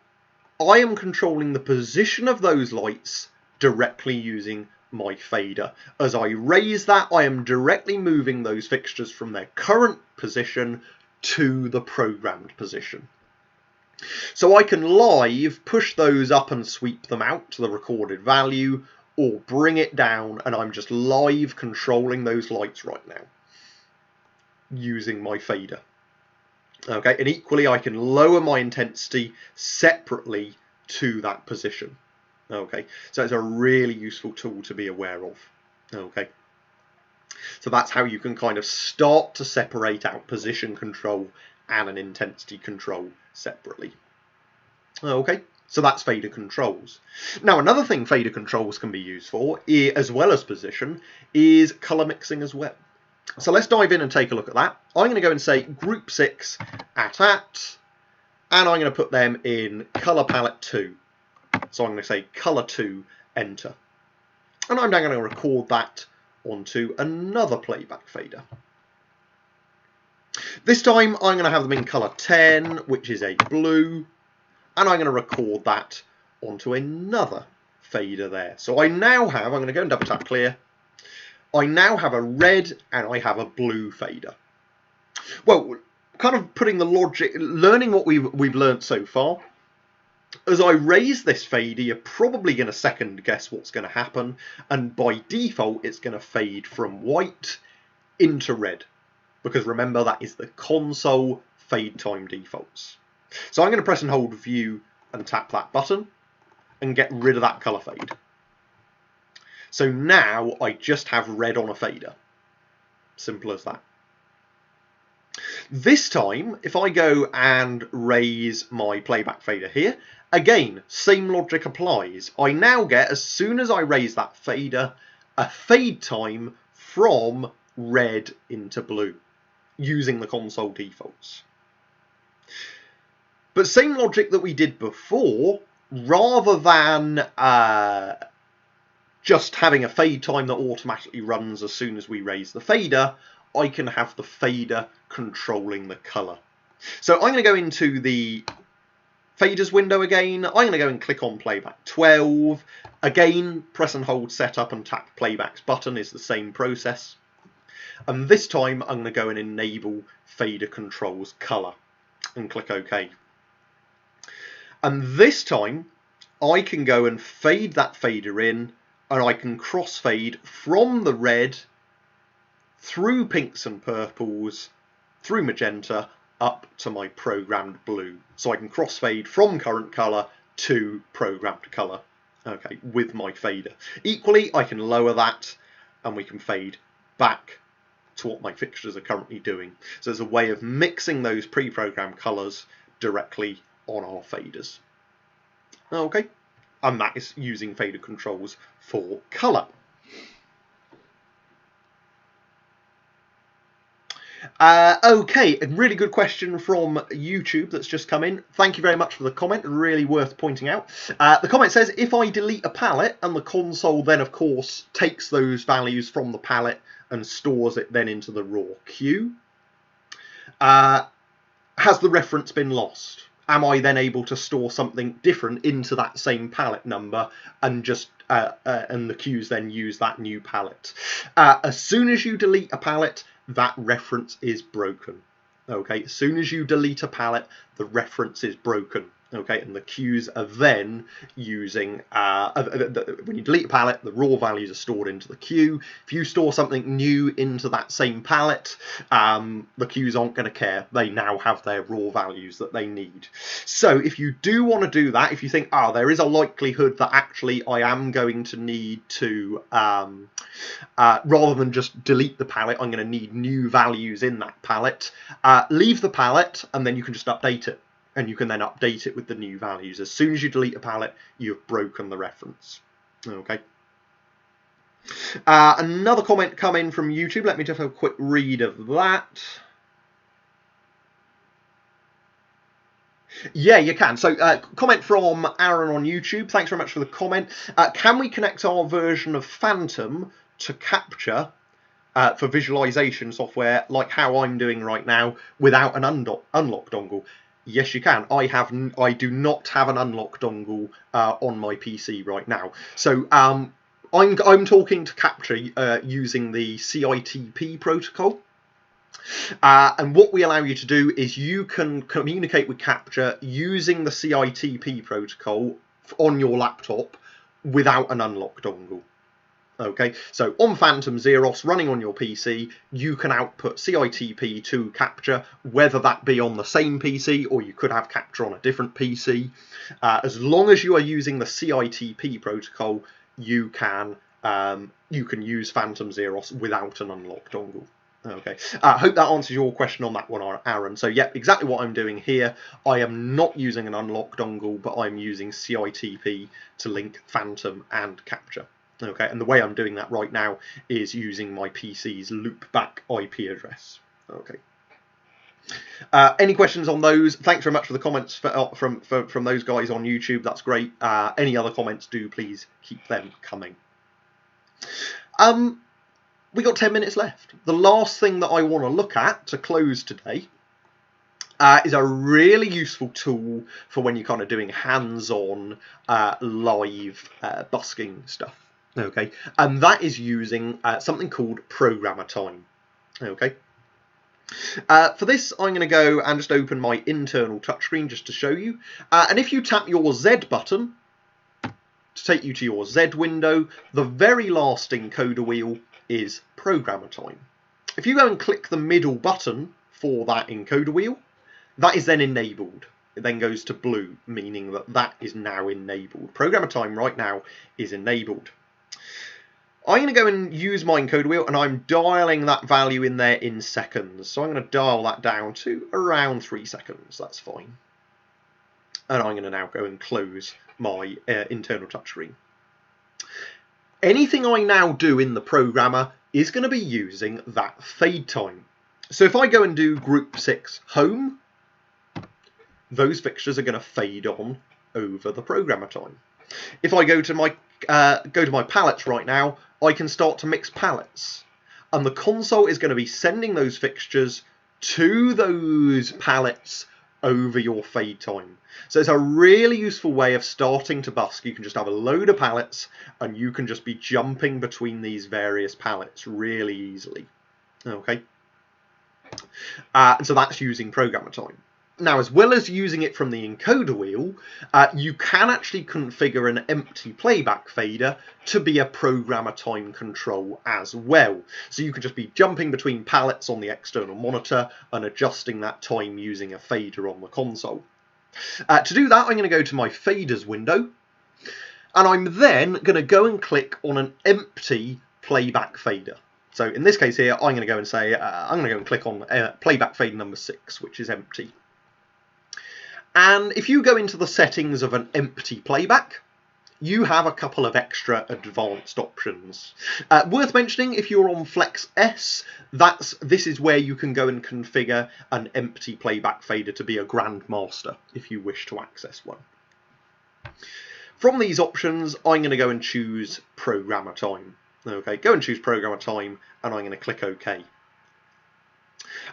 S1: I am controlling the position of those lights directly using my fader. As I raise that, I am directly moving those fixtures from their current position to the programmed position. So I can live push those up and sweep them out to the recorded value, or bring it down, and I'm just live controlling those lights right now using my fader. Okay, and equally I can lower my intensity separately to that position. Okay, so it's a really useful tool to be aware of. Okay, so that's how you can kind of start to separate out position control and an intensity control separately. Okay, so that's fader controls. Now, another thing fader controls can be used for, as well as position, is color mixing as well. So let's dive in and take a look at that. I'm going to go and say group 6 at, and I'm going to put them in color palette 2. So I'm going to say color 2, enter. And I'm now going to record that onto another playback fader. This time I'm going to have them in color 10, which is a blue, and I'm going to record that onto another fader there. So I now have, I'm going to go and double tap clear, I now have a red and I have a blue fader. Well, kind of putting the logic, learning what we've learned so far, As I raise this fader, you're probably going to second guess what's going to happen, and by default it's going to fade from white into red, because remember that is the console fade time defaults. So I'm going to press and hold view and tap that button and get rid of that colour fade. So now I just have red on a fader. Simple as that. This time, if I go and raise my playback fader here, again, same logic applies. I now get, as soon as I raise that fader, a fade time from red into blue, using the console defaults. But same logic that we did before, rather than just having a fade time that automatically runs as soon as we raise the fader, I can have the fader controlling the colour. So I'm going to go into the faders window again. I'm going to go and click on playback 12. Again, press and hold setup and tap playback's button is the same process. And this time I'm going to go and enable fader controls colour and click OK. And this time I can go and fade that fader in, and I can crossfade from the red through pinks and purples, through magenta, up to my programmed blue. So I can crossfade from current colour to programmed colour, okay, with my fader. Equally, I can lower that and we can fade back to what my fixtures are currently doing. So there's a way of mixing those pre-programmed colours directly on our faders. Okay, and that is using fader controls for colour. Okay, a really good question from YouTube that's just come in. Thank you very much for the comment, really worth pointing out. The comment says, if I delete a palette and the console then of course takes those values from the palette and stores it then into the raw queue, has the reference been lost? Am I then able to store something different into that same palette number and just and the queues then use that new palette? As soon as you delete a palette, that reference is broken. Okay, as soon as you delete a palette, the reference is broken. Okay, and the queues are then using, when you delete a palette, the raw values are stored into the queue. If you store something new into that same palette, the queues aren't going to care. They now have their raw values that they need. So if you do want to do that, if you think, there is a likelihood that actually I am going to need to, rather than just delete the palette, I'm going to need new values in that palette, leave the palette and then you can just update it. And you can then update it with the new values. As soon as you delete a palette, you've broken the reference. Okay. Another comment come in from YouTube. Let me just have a quick read of that. Yeah, you can. So, comment from Aaron on YouTube. Thanks very much for the comment. Can we connect our version of Phantom to Capture for visualization software, like how I'm doing right now, without an unlock dongle? Yes, you can. I do not have an unlock dongle on my PC right now. So I'm talking to Capture using the CITP protocol. And what we allow you to do is you can communicate with Capture using the CITP protocol on your laptop without an unlock dongle. Okay, so on Phantom ZerOS running on your PC, you can output CITP to Capture, whether that be on the same PC or you could have Capture on a different PC. As long as you are using the CITP protocol, you can use Phantom ZerOS without an unlock dongle. Okay, I hope that answers your question on that one, Aaron. So yeah, exactly what I'm doing here. I am not using an unlock dongle, but I'm using CITP to link Phantom and Capture. Okay, and the way I'm doing that right now is using my PC's loopback IP address. Okay. Any questions on those? Thanks very much for the comments from those guys on YouTube. That's great. Any other comments, do please keep them coming. We got 10 minutes left. The last thing that I want to look at to close today is a really useful tool for when you're kind of doing hands-on live busking stuff. Okay, and that is using something called programmer time. Okay, For this, I'm going to go and just open my internal touchscreen just to show you. And if you tap your Z button to take you to your Z window, the very last encoder wheel is programmer time. If you go and click the middle button for that encoder wheel, that is then enabled. It then goes to blue, meaning that that is now enabled. Programmer time right now is enabled. I'm going to go and use my encoder wheel, and I'm dialing that value in there in seconds. So I'm going to dial that down to around 3 seconds. That's fine. And I'm going to now go and close my internal touchscreen. Anything I now do in the programmer is going to be using that fade time. So if I go and do group 6 home, those fixtures are going to fade on over the programmer time. If I go to my palettes right now, I can start to mix palettes, and the console is going to be sending those fixtures to those palettes over your fade time. So it's a really useful way of starting to busk. You can just have a load of palettes and you can just be jumping between these various palettes really easily. Okay, so that's using programmer time. Now, as well as using it from the encoder wheel, you can actually configure an empty playback fader to be a programmer time control as well. So you can just be jumping between palettes on the external monitor and adjusting that time using a fader on the console. To do that, I'm going to go to my faders window, and I'm then going to go and click on an empty playback fader. So in this case here, I'm going to go and say, I'm going to go and click on playback fader number 6, which is empty. And if you go into the settings of an empty playback, you have a couple of extra advanced options. Worth mentioning, if you're on Flex S, this is where you can go and configure an empty playback fader to be a grandmaster if you wish to access one. From these options, I'm going to go and choose programmer time. Okay, go and choose programmer time, and I'm going to click OK.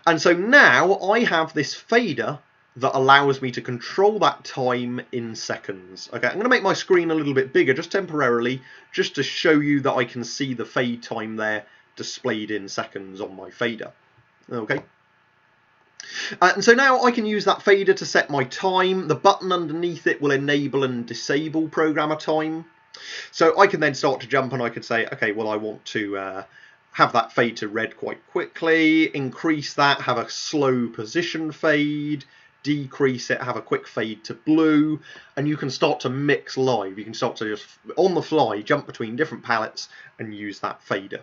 S1: And so now I have this fader that allows me to control that time in seconds. Okay, I'm going to make my screen a little bit bigger just temporarily, just to show you that I can see the fade time there displayed in seconds on my fader. Okay. And so now I can use that fader to set my time. The button underneath it will enable and disable programmer time. So I can then start to jump, and I could say, okay, well, I want to have that fade to red quite quickly, increase that, have a slow position fade, decrease it, have a quick fade to blue, and you can start to mix live. You can start to just, on the fly, jump between different palettes and use that fader.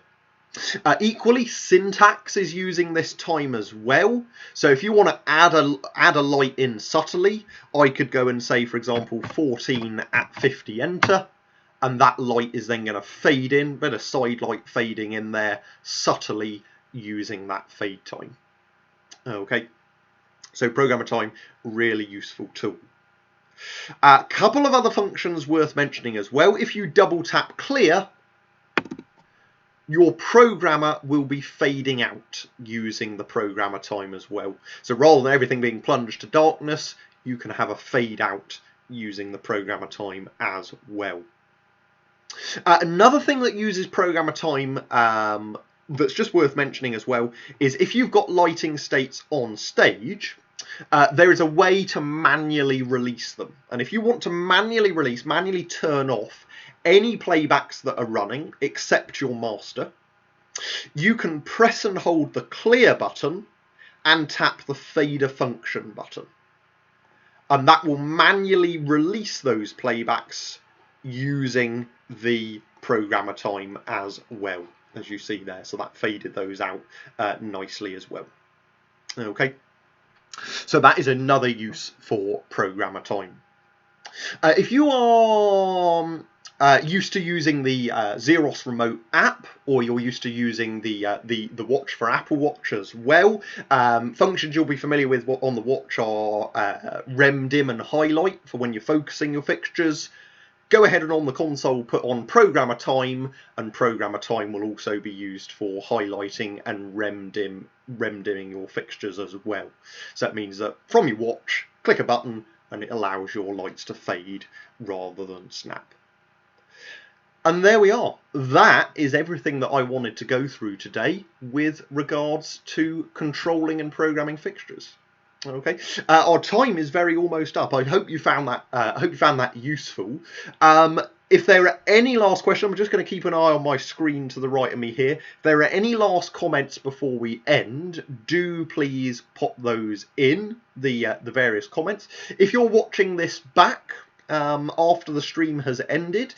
S1: Equally, Syntax is using this time as well. So if you want to add a light in subtly, I could go and say, for example, 14 at 50 enter, and that light is then going to fade in, bit of side light fading in there subtly using that fade time. Okay. So programmer time, really useful tool. A couple of other functions worth mentioning as well. If you double tap clear, your programmer will be fading out using the programmer time as well. So rather than everything being plunged to darkness, you can have a fade out using the programmer time as well. Another thing that uses programmer time that's just worth mentioning as well is if you've got lighting states on stage, there is a way to manually release them. And if you want to manually turn off any playbacks that are running except your master, you can press and hold the clear button and tap the fader function button. And that will manually release those playbacks using the programmer time as well, as you see there. So that faded those out nicely as well. Okay. So that is another use for programmer time. If you are used to using the ZerOS remote app, or you're used to using the watch for Apple Watch as well, functions you'll be familiar with on the watch are REM dim and highlight for when you're focusing your fixtures. Go ahead and on the console put on programmer time, and programmer time will also be used for highlighting and REM dimming your fixtures as well. So that means that from your watch, click a button and it allows your lights to fade rather than snap. And there we are. That is everything that I wanted to go through today with regards to controlling and programming fixtures. Okay, our time is very almost up. I hope you found that useful. If there are any last questions, I'm just going to keep an eye on my screen to the right of me here. If there are any last comments before we end, do please pop those in the various comments. If you're watching this back after the stream has ended,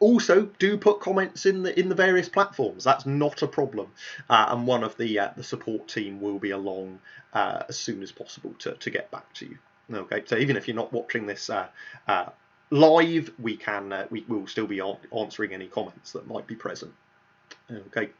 S1: also do put comments in the various platforms. That's not a problem, and one of the support team will be along as soon as possible to get back to you. Okay, so even if you're not watching this live, we will still be answering any comments that might be present. Okay.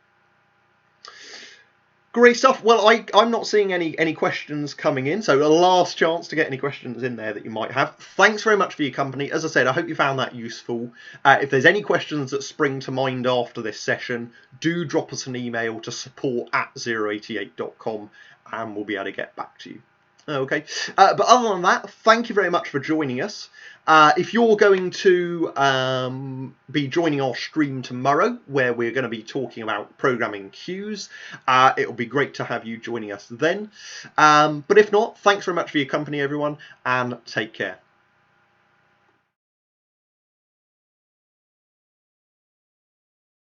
S1: Great stuff. Well, I'm not seeing any questions coming in, so a last chance to get any questions in there that you might have. Thanks very much for your company. As I said, I hope you found that useful. If there's any questions that spring to mind after this session, do drop us an email to support@zero88.com and we'll be able to get back to you. Okay, but other than that, thank you very much for joining us. If you're going to be joining our stream tomorrow, where we're going to be talking about programming queues, it'll be great to have you joining us then. But if not, thanks very much for your company, everyone, and take care.